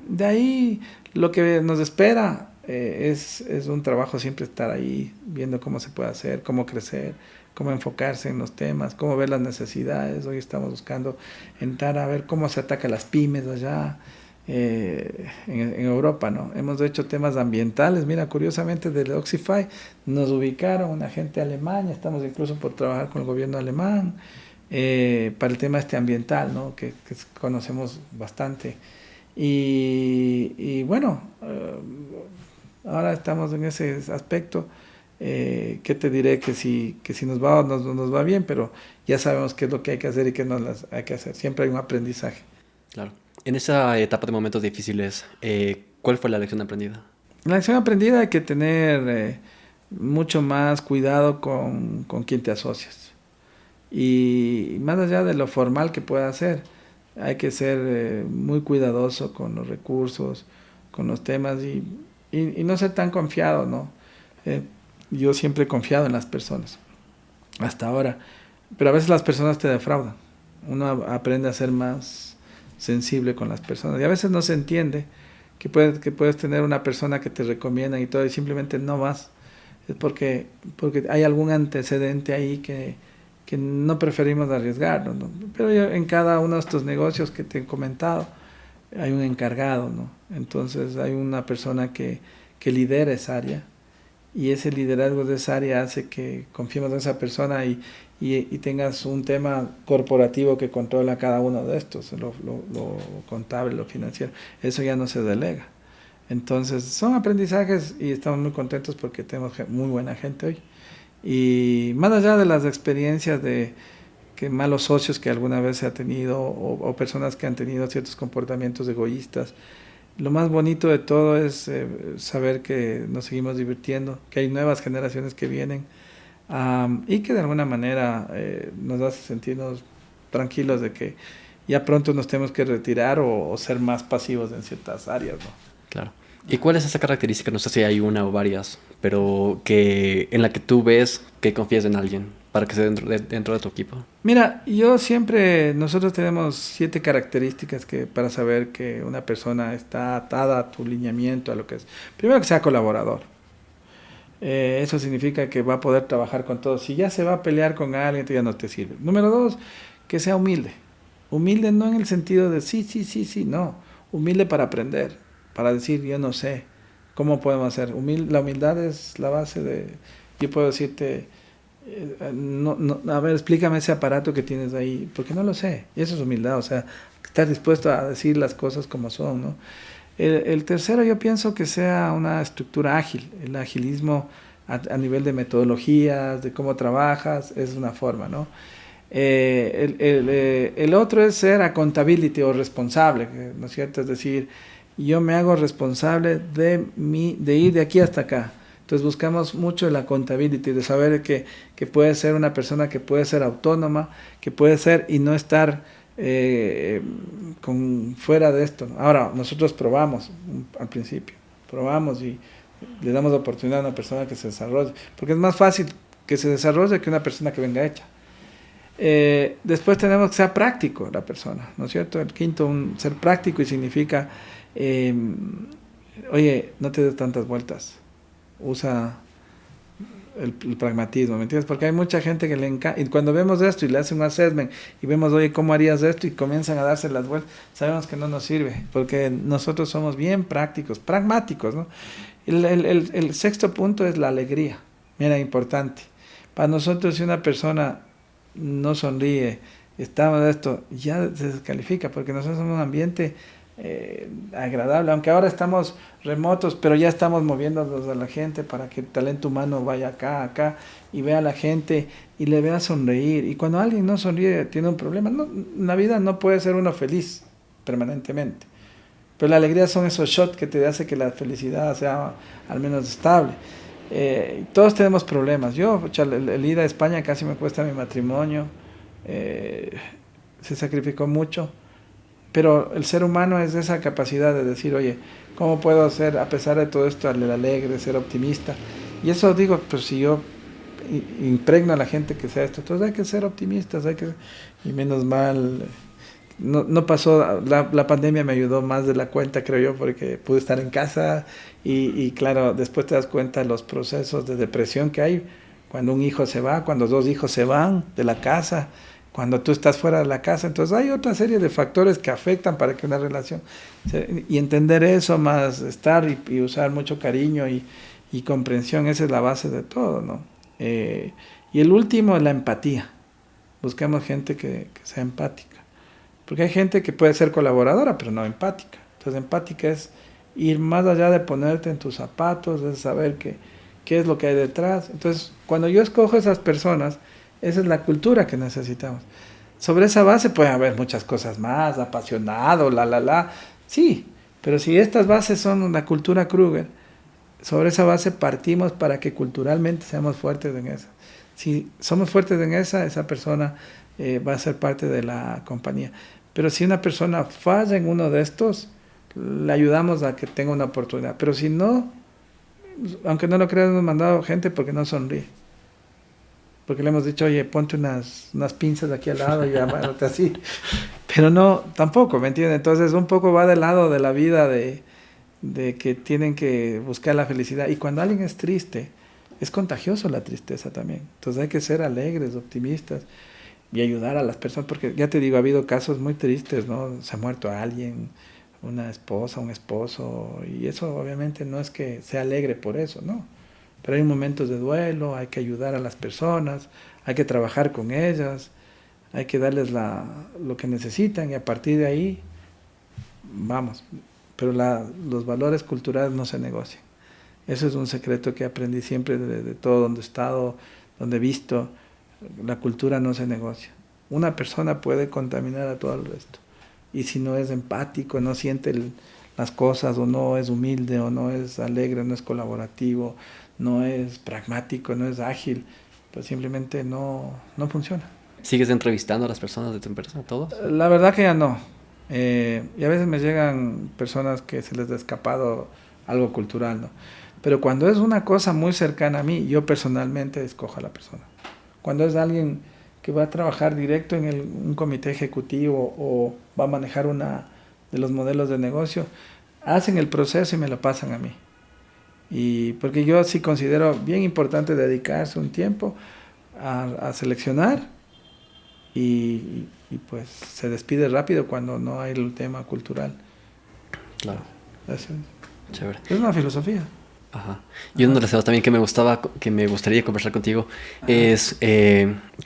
Speaker 1: de ahí lo que nos espera es un trabajo, siempre estar ahí viendo cómo se puede hacer, cómo crecer, cómo enfocarse en los temas, cómo ver las necesidades. Hoy estamos buscando entrar a ver cómo se ataca las pymes allá en Europa, ¿no? Hemos hecho temas ambientales. Mira, curiosamente del Oxify nos ubicaron una gente alemana, estamos incluso por trabajar con el gobierno alemán para el tema ambiental, ¿no? que conocemos bastante. Y bueno, ahora estamos en ese aspecto. ¿Qué te diré? Que si nos va bien, pero ya sabemos qué es lo que hay que hacer y qué no hay que hacer. Siempre hay un aprendizaje.
Speaker 2: Claro. En esa etapa de momentos difíciles, ¿cuál fue la lección aprendida?
Speaker 1: La lección aprendida hay que tener mucho más cuidado con quien te asocias. Y más allá de lo formal que pueda ser, hay que ser muy cuidadoso con los recursos, con los temas y no ser tan confiado, ¿no? Yo siempre he confiado en las personas, hasta ahora, pero a veces las personas te defraudan. Uno aprende a ser más sensible con las personas y a veces no se entiende que puedes tener una persona que te recomienda y todo y simplemente no vas. Es porque hay algún antecedente ahí que no preferimos arriesgarnos, ¿no? Pero en cada uno de estos negocios que te he comentado hay un encargado, ¿no? Entonces hay una persona que lidera esa área y ese liderazgo de esa área hace que confiemos en esa persona y tengas un tema corporativo que controla cada uno de estos, lo contable, lo financiero. Eso ya no se delega. Entonces son aprendizajes y estamos muy contentos porque tenemos muy buena gente hoy. Y más allá de las experiencias de que malos socios que alguna vez se ha tenido o personas que han tenido ciertos comportamientos egoístas, lo más bonito de todo es saber que nos seguimos divirtiendo, que hay nuevas generaciones que vienen y que de alguna manera nos hace sentirnos tranquilos de que ya pronto nos tenemos que retirar o ser más pasivos en ciertas áreas, ¿no?
Speaker 2: Claro. ¿Y cuál es esa característica? No sé si hay una o varias, pero en la que tú ves que confías en alguien para que sea dentro de tu equipo.
Speaker 1: Mira, nosotros tenemos 7 características para saber que una persona está atada a tu lineamiento, a lo que es. Primero, que sea colaborador. Eso significa que va a poder trabajar con todos. Si ya se va a pelear con alguien, ya no te sirve. Número 2, que sea humilde. Humilde no en el sentido de sí, no. Humilde para aprender, para decir, yo no sé, ¿cómo podemos hacer? La humildad es la base de, yo puedo decirte, a ver, explícame ese aparato que tienes ahí, porque no lo sé. Y eso es humildad, o sea, estar dispuesto a decir las cosas como son, ¿no? El tercero, yo pienso que sea una estructura ágil. El agilismo a nivel de metodologías, de cómo trabajas, es una forma, ¿no? El otro es ser accountability o responsable, ¿no es cierto? Es decir, yo me hago responsable de ir de aquí hasta acá. Entonces buscamos mucho el accountability, de saber que puede ser una persona que puede ser autónoma, que puede ser y no estar fuera de esto. Ahora, nosotros probamos al principio, probamos y le damos oportunidad a una persona que se desarrolle, porque es más fácil que se desarrolle que una persona que venga hecha. Después tenemos que ser práctico la persona, ¿no es cierto? El quinto, ser práctico y significa, oye, no te des tantas vueltas, usa el pragmatismo, ¿me entiendes? Porque hay mucha gente que le encanta, y cuando vemos esto y le hacen un assessment y vemos, oye, ¿cómo harías esto? Y comienzan a darse las vueltas, sabemos que no nos sirve, porque nosotros somos bien prácticos, pragmáticos, ¿no? El sexto punto es la alegría, mira, importante. Para nosotros, si una persona no sonríe, estamos de esto, ya se descalifica, porque nosotros somos un ambiente agradable, aunque ahora estamos remotos, pero ya estamos moviéndonos a la gente para que el talento humano vaya acá y vea a la gente y le vea sonreír. Y cuando alguien no sonríe, tiene un problema. No, en la vida no puede ser uno feliz permanentemente, pero la alegría son esos shots que te hace que la felicidad sea al menos estable. Todos tenemos problemas. Yo, el ir a España casi me cuesta mi matrimonio, se sacrificó mucho. Pero el ser humano es esa capacidad de decir, oye, ¿cómo puedo ser, a pesar de todo esto, alegre, ser optimista? Y eso digo, pues si yo impregno a la gente que sea esto, entonces hay que ser optimistas, y menos mal, no pasó, la pandemia me ayudó más de la cuenta, creo yo, porque pude estar en casa y claro, después te das cuenta de los procesos de depresión que hay cuando un hijo se va, cuando 2 hijos se van de la casa, cuando tú estás fuera de la casa. Entonces hay otra serie de factores que afectan para que una relación, y entender eso, más estar y usar mucho cariño y comprensión, esa es la base de todo, ¿no? Y el último es la empatía. Buscamos gente que sea empática, porque hay gente que puede ser colaboradora pero no empática. Entonces empática es ir más allá de ponerte en tus zapatos, de saber qué es lo que hay detrás. Entonces cuando yo escojo esas personas, esa es la cultura que necesitamos. Sobre esa base puede haber muchas cosas más, apasionado, sí, pero si estas bases son la cultura Kruger, sobre esa base partimos para que culturalmente seamos fuertes en esa. Si somos fuertes en esa persona va a ser parte de la compañía. Pero si una persona falla en uno de estos, le ayudamos a que tenga una oportunidad. Pero si no, aunque no lo creas, hemos mandado gente porque no sonríe. Porque le hemos dicho, oye, ponte unas pinzas aquí al lado y amárrate así. Pero no, tampoco, ¿me entiendes? Entonces un poco va del lado de la vida de que tienen que buscar la felicidad. Y cuando alguien es triste, es contagioso la tristeza también. Entonces hay que ser alegres, optimistas y ayudar a las personas. Porque ya te digo, ha habido casos muy tristes, ¿no? Se ha muerto alguien, una esposa, un esposo, y eso obviamente no es que sea alegre por eso, ¿no? Pero hay momentos de duelo, hay que ayudar a las personas, hay que trabajar con ellas, hay que darles lo que necesitan y a partir de ahí, vamos. Pero los valores culturales no se negocian. Eso es un secreto que aprendí siempre de todo donde he estado, donde he visto. La cultura no se negocia. Una persona puede contaminar a todo el resto. Y si no es empático, no siente las cosas, o no es humilde, o no es alegre, no es colaborativo, no es pragmático, no es ágil, pues simplemente no funciona.
Speaker 2: ¿Sigues entrevistando a las personas de tu empresa, a todos?
Speaker 1: La verdad que ya no. Y a veces me llegan personas que se les ha escapado algo cultural, ¿no? Pero cuando es una cosa muy cercana a mí, yo personalmente escojo a la persona. Cuando es alguien que va a trabajar directo en un comité ejecutivo o va a manejar una de los modelos de negocio, hacen el proceso y me lo pasan a mí. Y porque yo sí considero bien importante dedicarse un tiempo a seleccionar y pues se despide rápido cuando no hay el tema cultural.
Speaker 2: Claro.
Speaker 1: Eso
Speaker 2: Chévere.
Speaker 1: es una filosofía.
Speaker 2: Ajá. Y uno de los temas también que me gustaría conversar contigo es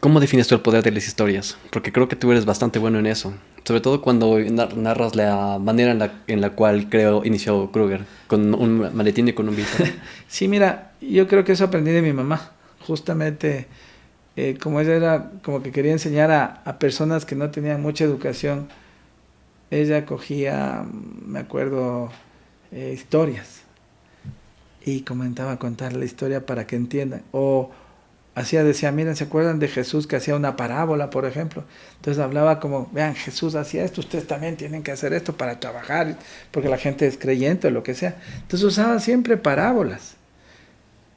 Speaker 2: ¿cómo defines tú el poder de las historias? Porque creo que tú eres bastante bueno en eso. Sobre todo cuando narras la manera en la cual inició Kruger, con un maletín y con un visor.
Speaker 1: Sí, mira, yo creo que eso aprendí de mi mamá. Justamente, como ella era como que quería enseñar a personas que no tenían mucha educación, ella cogía, me acuerdo, historias. Y comenzaba a contar la historia para que entiendan. O decía, miren, ¿se acuerdan de Jesús que hacía una parábola, por ejemplo? Entonces hablaba como, vean, Jesús hacía esto, ustedes también tienen que hacer esto para trabajar, porque la gente es creyente o lo que sea. Entonces usaba siempre parábolas.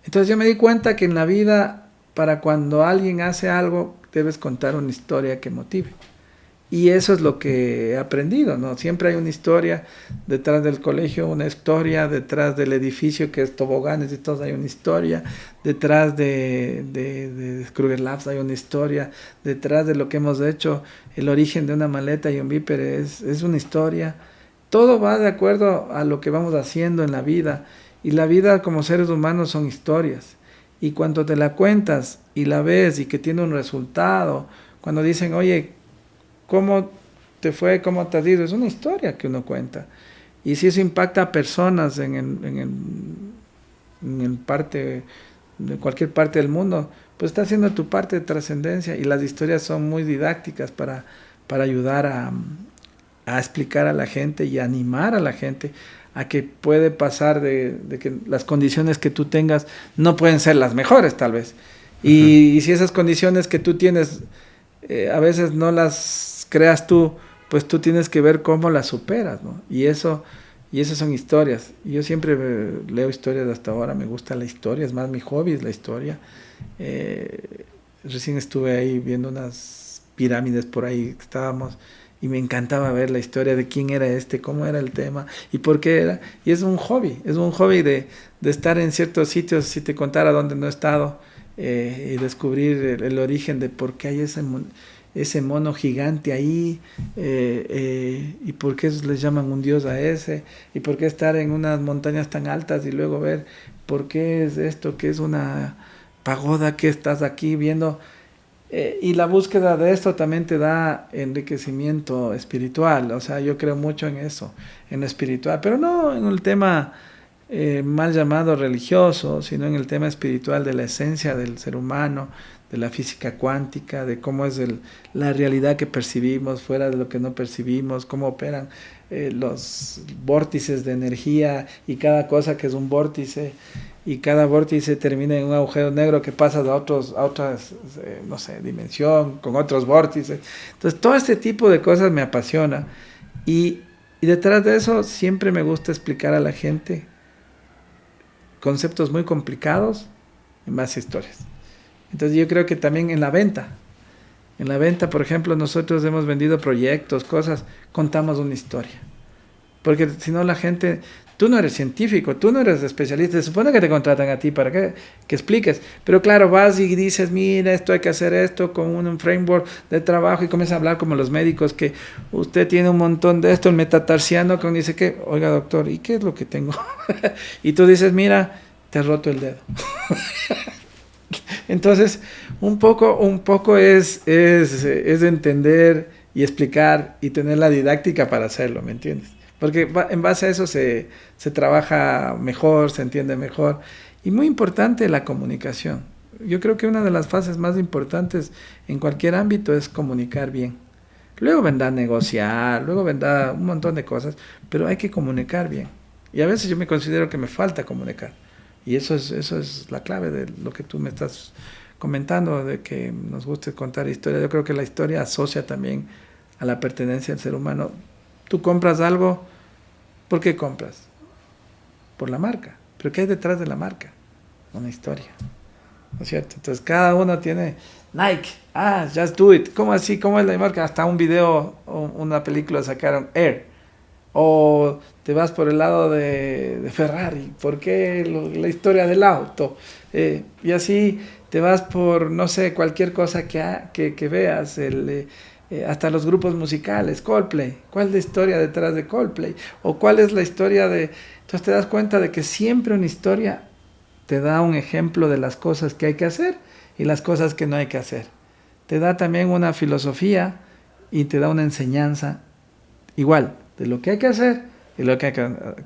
Speaker 1: Entonces yo me di cuenta que en la vida, para cuando alguien hace algo, debes contar una historia que motive. Y eso es lo que he aprendido, ¿no? Siempre hay una historia detrás del colegio, una historia detrás del edificio que es toboganes y todo, hay una historia detrás de Kruger Labs, hay una historia detrás de lo que hemos hecho, el origen de una maleta y un viper es una historia. Todo va de acuerdo a lo que vamos haciendo en la vida, y la vida como seres humanos son historias, y cuando te la cuentas y la ves y que tiene un resultado, cuando dicen, oye, ¿cómo te fue? ¿Cómo te ha ido? Es una historia que uno cuenta. Y si eso impacta a personas en de cualquier parte del mundo, pues está haciendo tu parte de trascendencia. Y las historias son muy didácticas para ayudar a explicar a la gente y animar a la gente a que puede pasar de que las condiciones que tú tengas no pueden ser las mejores, tal vez. Y si esas condiciones que tú tienes a veces no las creas tú, pues tú tienes que ver cómo las superas, ¿no? Y esas son historias. Yo siempre leo historias hasta ahora, me gusta la historia, es más, mi hobby es la historia. Recién estuve ahí viendo unas pirámides por ahí que estábamos, y me encantaba ver la historia de quién era cómo era el tema y por qué era. Y es un hobby de estar en ciertos sitios, si te contara dónde no he estado, y descubrir el origen de por qué hay ese mono gigante ahí, y por qué les llaman un dios a ese, y por qué estar en unas montañas tan altas y luego ver por qué es esto, que es una pagoda que estás aquí viendo. Y la búsqueda de esto también te da enriquecimiento espiritual. O sea, yo creo mucho en eso, en lo espiritual, pero no en el tema mal llamado religioso, sino en el tema espiritual de la esencia del ser humano, de la física cuántica, de cómo es la realidad que percibimos fuera de lo que no percibimos, cómo operan los vórtices de energía y cada cosa que es un vórtice. y cada vórtice termina en un agujero negro que pasa a otras, no sé, dimensión, con otros vórtices. Entonces, todo este tipo de cosas me apasiona. Y detrás de eso siempre me gusta explicar a la gente conceptos muy complicados en base a historias. Entonces yo creo que también en la venta, por ejemplo, nosotros hemos vendido proyectos, cosas, contamos una historia. Porque si no la gente, tú no eres científico, tú no eres especialista, se supone que te contratan a ti para que expliques. Pero claro, vas y dices, mira, esto hay que hacer esto con un framework de trabajo y comienzas a hablar como los médicos, que usted tiene un montón de esto, el metatarsiano, que dice que, oiga doctor, ¿y qué es lo que tengo? Y tú dices, mira, te has roto el dedo. Entonces, un poco es entender y explicar y tener la didáctica para hacerlo, ¿me entiendes? Porque en base a eso se trabaja mejor, se entiende mejor. Y muy importante la comunicación. Yo creo que una de las fases más importantes en cualquier ámbito es comunicar bien. Luego vendrá negociar, luego vendrá un montón de cosas, pero hay que comunicar bien. Y a veces yo me considero que me falta comunicar. Y eso es la clave de lo que tú me estás comentando, de que nos guste contar historias. Yo creo que la historia asocia también a la pertenencia del ser humano. Tú compras algo, ¿por qué compras? Por la marca. ¿Pero qué hay detrás de la marca? Una historia, ¿no es cierto? Entonces cada uno tiene Nike, Just Do It. ¿Cómo así? ¿Cómo es la marca? Hasta un video o una película sacaron Air. O te vas por el lado de Ferrari. ¿Por qué la historia del auto? Y así te vas por, no sé, cualquier cosa que veas, hasta los grupos musicales, Coldplay. ¿Cuál es la historia detrás de Coldplay? ¿O cuál es la historia de...? Entonces te das cuenta de que siempre una historia te da un ejemplo de las cosas que hay que hacer y las cosas que no hay que hacer. Te da también una filosofía y te da una enseñanza igual de lo que hay que hacer y lo que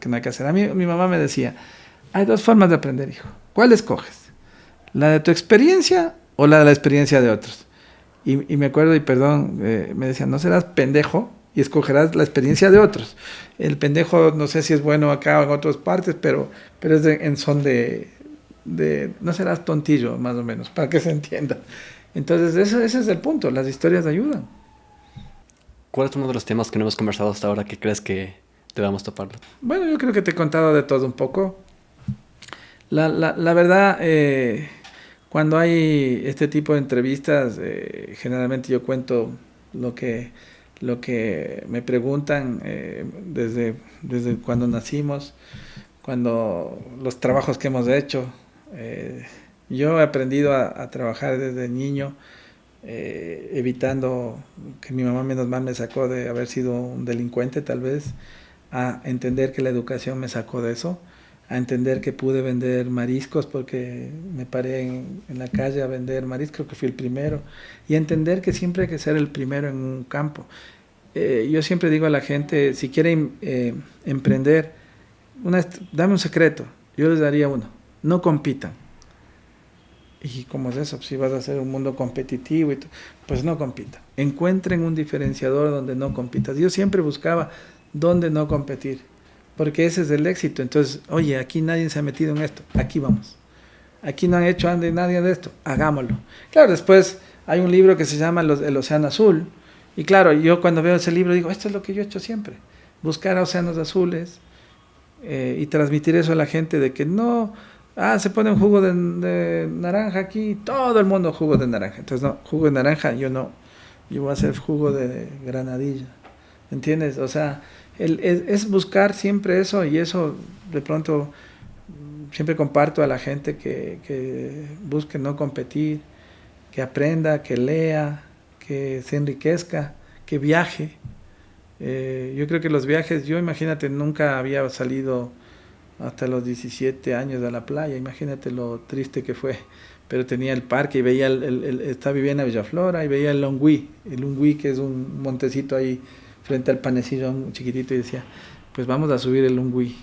Speaker 1: no hay que hacer. A mí mi mamá me decía, hay dos formas de aprender, hijo. ¿Cuál escoges? ¿La de tu experiencia o la de la experiencia de otros? Y me acuerdo, y perdón, me decían, no serás pendejo y escogerás la experiencia de otros. El pendejo no sé si es bueno acá o en otras partes, pero es en son de no serás tontillo, más o menos, para que se entienda. Entonces ese es el punto, las historias ayudan.
Speaker 2: ¿Cuál es uno de los temas que no hemos conversado hasta ahora que crees que debamos toparlo?
Speaker 1: Bueno, yo creo que te he contado de todo un poco. La verdad, cuando hay este tipo de entrevistas, generalmente yo cuento lo que me preguntan desde cuando nacimos, cuando los trabajos que hemos hecho. Yo he aprendido a trabajar desde niño, evitando que mi mamá menos mal me sacó de haber sido un delincuente tal vez, a entender que la educación me sacó de eso, a entender que pude vender mariscos porque me paré en la calle a vender mariscos, creo que fui el primero, y a entender que siempre hay que ser el primero en un campo. Yo siempre digo a la gente, si quieren emprender, dame un secreto, yo les daría uno, no compitan. ¿Y cómo es eso? Si vas a hacer un mundo competitivo, pues no compitan. Encuentren un diferenciador donde no compitas. Yo siempre buscaba dónde no competir, porque ese es el éxito. Entonces, oye, aquí nadie se ha metido en esto, aquí vamos. Aquí no han hecho nadie de esto, hagámoslo. Claro, después hay un libro que se llama El Océano Azul, y claro, yo cuando veo ese libro digo, esto es lo que yo he hecho siempre, buscar océanos azules y transmitir eso a la gente de que no... se pone un jugo de naranja aquí, todo el mundo jugo de naranja. Entonces, no, jugo de naranja, yo voy a hacer jugo de granadilla. ¿Entiendes? O sea, es buscar siempre eso, y eso de pronto siempre comparto a la gente que busque no competir, que aprenda, que lea, que se enriquezca, que viaje. Yo creo que los viajes, yo imagínate, nunca había salido hasta los 17 años a la playa, imagínate lo triste que fue, pero tenía el parque y veía vivía en Villaflora y veía el Lungui, que es un montecito ahí frente al Panecillo, un chiquitito, y decía, pues vamos a subir el Lungui.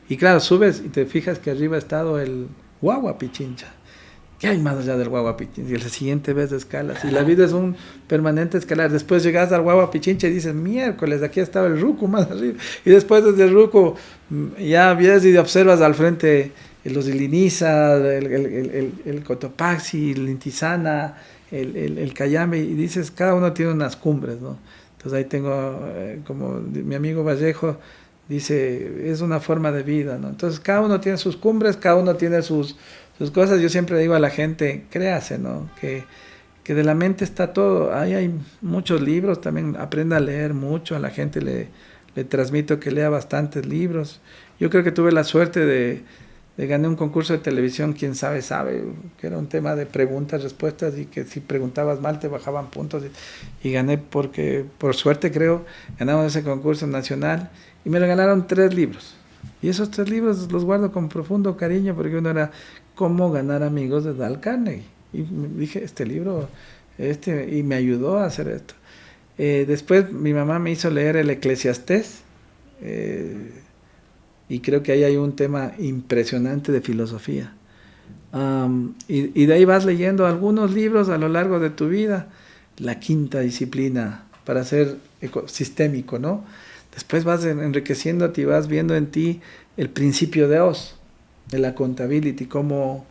Speaker 1: Y claro, subes y te fijas que arriba ha estado el Guagua Pichincha. ¿Qué hay más allá del Guagua Pichincha? Y el siguiente vez escalas. Y la vida es un permanente escalar. Después llegas al Guagua Pichincha y dices, miércoles, aquí estaba el Ruco más arriba. Y después desde el Ruco ya vienes y observas al frente los Iliniza, el Cotopaxi, el Intisana, el Cayambe, y dices, cada uno tiene unas cumbres, ¿no? Entonces ahí tengo, como mi amigo Vallejo dice, es una forma de vida, ¿no? Entonces cada uno tiene sus cumbres, cada uno tiene sus cosas. Yo siempre digo a la gente, créase, ¿no? Que de la mente está todo. Ahí hay muchos libros, también aprenda a leer mucho, a la gente le transmito que lea bastantes libros. Yo creo que tuve la suerte de ganar un concurso de televisión, quién sabe, que era un tema de preguntas, respuestas, y que si preguntabas mal te bajaban puntos, y gané porque, por suerte creo, ganamos ese concurso nacional, y me regalaron 3 libros. Y esos 3 libros los guardo con profundo cariño, porque uno era Cómo ganar amigos de Dale Carnegie. Y dije, este libro, y me ayudó a hacer esto. Después mi mamá me hizo leer el Eclesiastés, y creo que ahí hay un tema impresionante de filosofía. Y de ahí vas leyendo algunos libros a lo largo de tu vida. La quinta disciplina para ser sistémico, ¿no? Después vas enriqueciéndote y vas viendo en ti el principio de Oz, de la accountability, cómo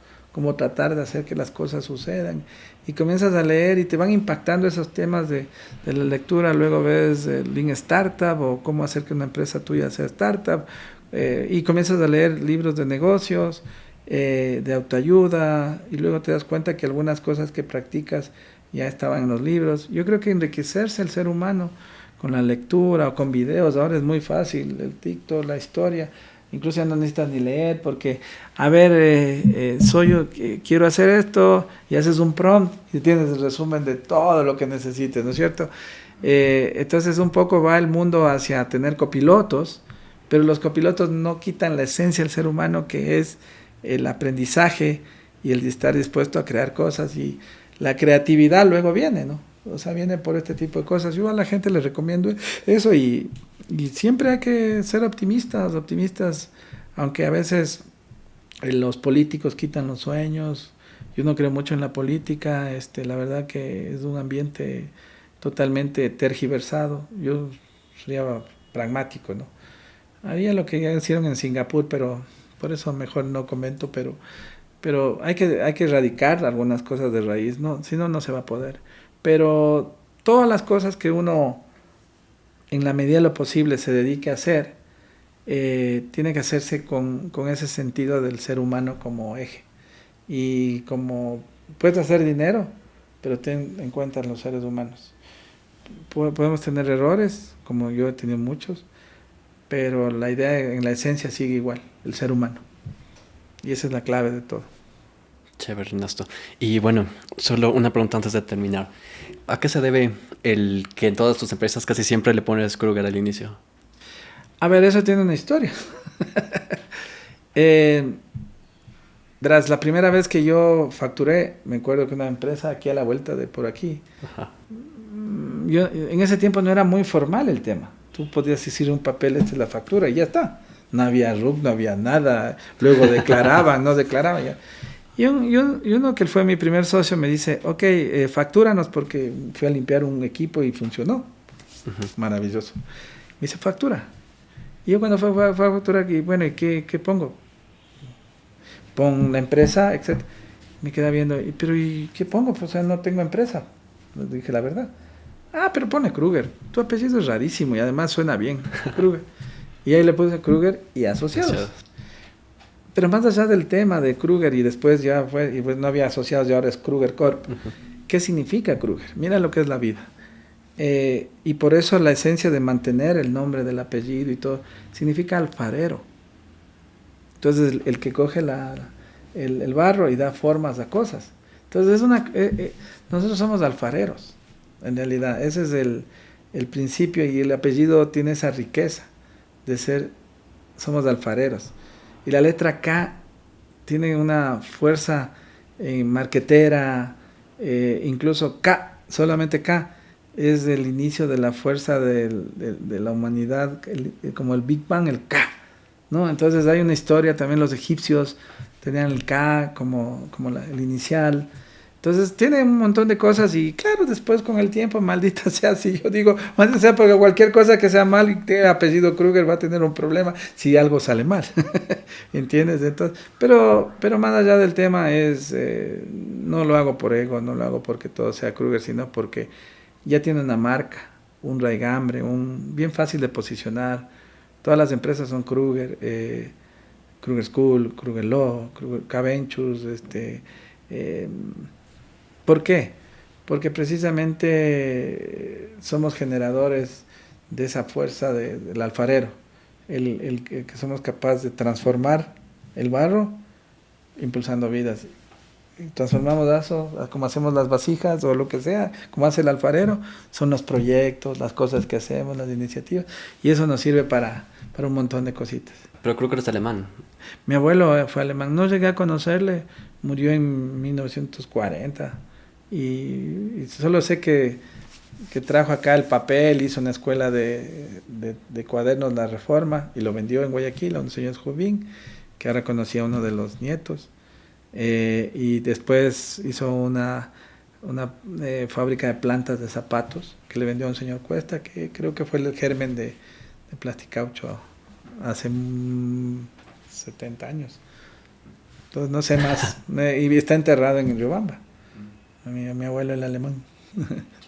Speaker 1: tratar de hacer que las cosas sucedan. Y comienzas a leer y te van impactando esos temas de la lectura. Luego ves el Lean Startup, o cómo hacer que una empresa tuya sea startup. Y comienzas a leer libros de negocios, de autoayuda, y luego te das cuenta que algunas cosas que practicas ya estaban en los libros. Yo creo que enriquecerse el ser humano con la lectura o con videos, ahora es muy fácil, el TikTok, la historia, incluso ya no necesitas ni leer, porque, a ver, soy yo, quiero hacer esto, y haces un prompt y tienes el resumen de todo lo que necesites, ¿no es cierto? Entonces un poco va el mundo hacia tener copilotos, pero los copilotos no quitan la esencia del ser humano, que es el aprendizaje y el de estar dispuesto a crear cosas, y la creatividad luego viene, ¿no? O sea, viene por este tipo de cosas. Yo a la gente les recomiendo eso, y siempre hay que ser optimistas, aunque a veces los políticos quitan los sueños. Yo no creo mucho en la política, la verdad que es un ambiente totalmente tergiversado. Yo sería pragmático, ¿no? Haría lo que ya hicieron en Singapur, pero por eso mejor no comento, pero hay que erradicar algunas cosas de raíz, ¿no? Si no, no se va a poder. Pero todas las cosas que uno, en la medida de lo posible, se dedique a hacer, tiene que hacerse con ese sentido del ser humano como eje. Y como puedes hacer dinero, pero ten en cuenta los seres humanos. Podemos tener errores, como yo he tenido muchos, pero la idea en la esencia sigue igual, el ser humano. Y esa es la clave de todo.
Speaker 2: Chévere, Ernesto. Y bueno, solo una pregunta antes de terminar. ¿A qué se debe el que en todas tus empresas casi siempre le pones Kruger al inicio?
Speaker 1: A ver, eso tiene una historia. Verás, la primera vez que yo facturé, me acuerdo que una empresa aquí a la vuelta de por aquí, yo, en ese tiempo no era muy formal el tema. Tú podías decir un papel, esta es la factura, y ya está. No había RUC, no había nada. Luego declaraban, no declaraban ya. Y uno que fue mi primer socio me dice, ok, factúranos, porque fui a limpiar un equipo y funcionó. Maravilloso. Me dice, factura. Y yo cuando fue a facturar, y bueno, ¿y qué pongo? Pon la empresa, etc. Me queda viendo, pero ¿y qué pongo? Pues, o sea, no tengo empresa. Le dije la verdad. Ah, pero pone Kruger. Tu apellido es rarísimo y además suena bien. Kruger. Y ahí le puse Kruger y asociados. Pero más allá del tema de Kruger, y después ya fue, y pues no había asociados, y ahora es Kruger Corp. ¿Qué significa Kruger? Mira lo que es la vida. Y por eso la esencia de mantener el nombre del apellido y todo, significa alfarero. Entonces el que coge el barro y da formas a cosas. Entonces nosotros somos alfareros, en realidad. Ese es el principio, y el apellido tiene esa riqueza de ser, somos alfareros. Y la letra K tiene una fuerza marquetera, incluso K, solamente K, es el inicio de la fuerza de la humanidad, como el Big Bang, el K, ¿no? Entonces hay una historia, también los egipcios tenían el K como el inicial. Entonces tiene un montón de cosas y claro, después con el tiempo, maldita sea, si yo digo, maldita sea, porque cualquier cosa que sea mal y tenga apellido Kruger va a tener un problema si algo sale mal, ¿entiendes? Entonces, pero más allá del tema es, no lo hago por ego, no lo hago porque todo sea Kruger, sino porque ya tiene una marca, un raigambre, bien fácil de posicionar. Todas las empresas son Kruger, Kruger School, Kruger Law, Kruger K-Ventures, ¿por qué? Porque precisamente somos generadores de esa fuerza del alfarero, el que somos capaces de transformar el barro impulsando vidas. Y transformamos eso, como hacemos las vasijas o lo que sea, como hace el alfarero, son los proyectos, las cosas que hacemos, las iniciativas, y eso nos sirve para un montón de cositas.
Speaker 2: Pero Kruger es alemán.
Speaker 1: Mi abuelo fue alemán, no llegué a conocerle, murió en 1940. Y solo sé que trajo acá el papel, hizo una escuela de cuadernos La Reforma y lo vendió en Guayaquil a un señor Jubín, que ahora conocía a uno de los nietos. Y después hizo una fábrica de plantas de zapatos que le vendió a un señor Cuesta, que creo que fue el germen de Plasticaucho hace 70 años. Entonces no sé más. Y está enterrado en Riobamba. A mi abuelo, el alemán.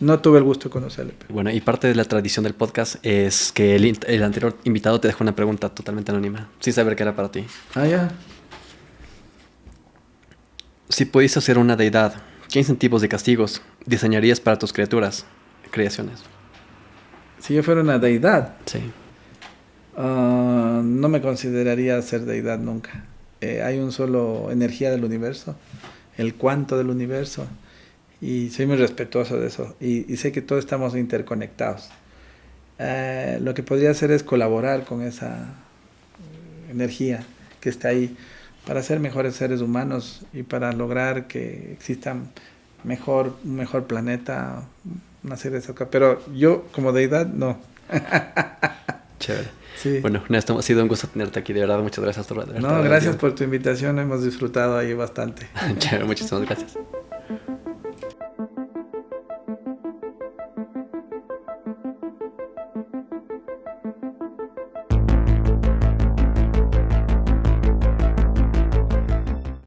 Speaker 1: No tuve el gusto de conocerle. Pero...
Speaker 2: Bueno, y parte de la tradición del podcast es que el anterior invitado te dejó una pregunta totalmente anónima, sin saber qué era para ti.
Speaker 1: Ah, ya.
Speaker 2: Si pudieses ser una deidad, ¿qué incentivos y castigos diseñarías para tus creaciones?
Speaker 1: Si yo fuera una deidad,
Speaker 2: Sí.
Speaker 1: no me consideraría ser deidad nunca. Hay un solo energía del universo, el cuanto del universo. Y soy muy respetuoso de eso. Y sé que todos estamos interconectados. Lo que podría hacer es colaborar con esa energía que está ahí para ser mejores seres humanos y para lograr que exista un mejor planeta, una serie de cosas. Pero yo, como deidad, no.
Speaker 2: Chévere.
Speaker 1: Sí.
Speaker 2: Bueno, Néstor, ha sido un gusto tenerte aquí. De verdad, muchas gracias.
Speaker 1: No, gracias por tu invitación. Hemos disfrutado ahí bastante.
Speaker 2: Chévere, muchísimas gracias.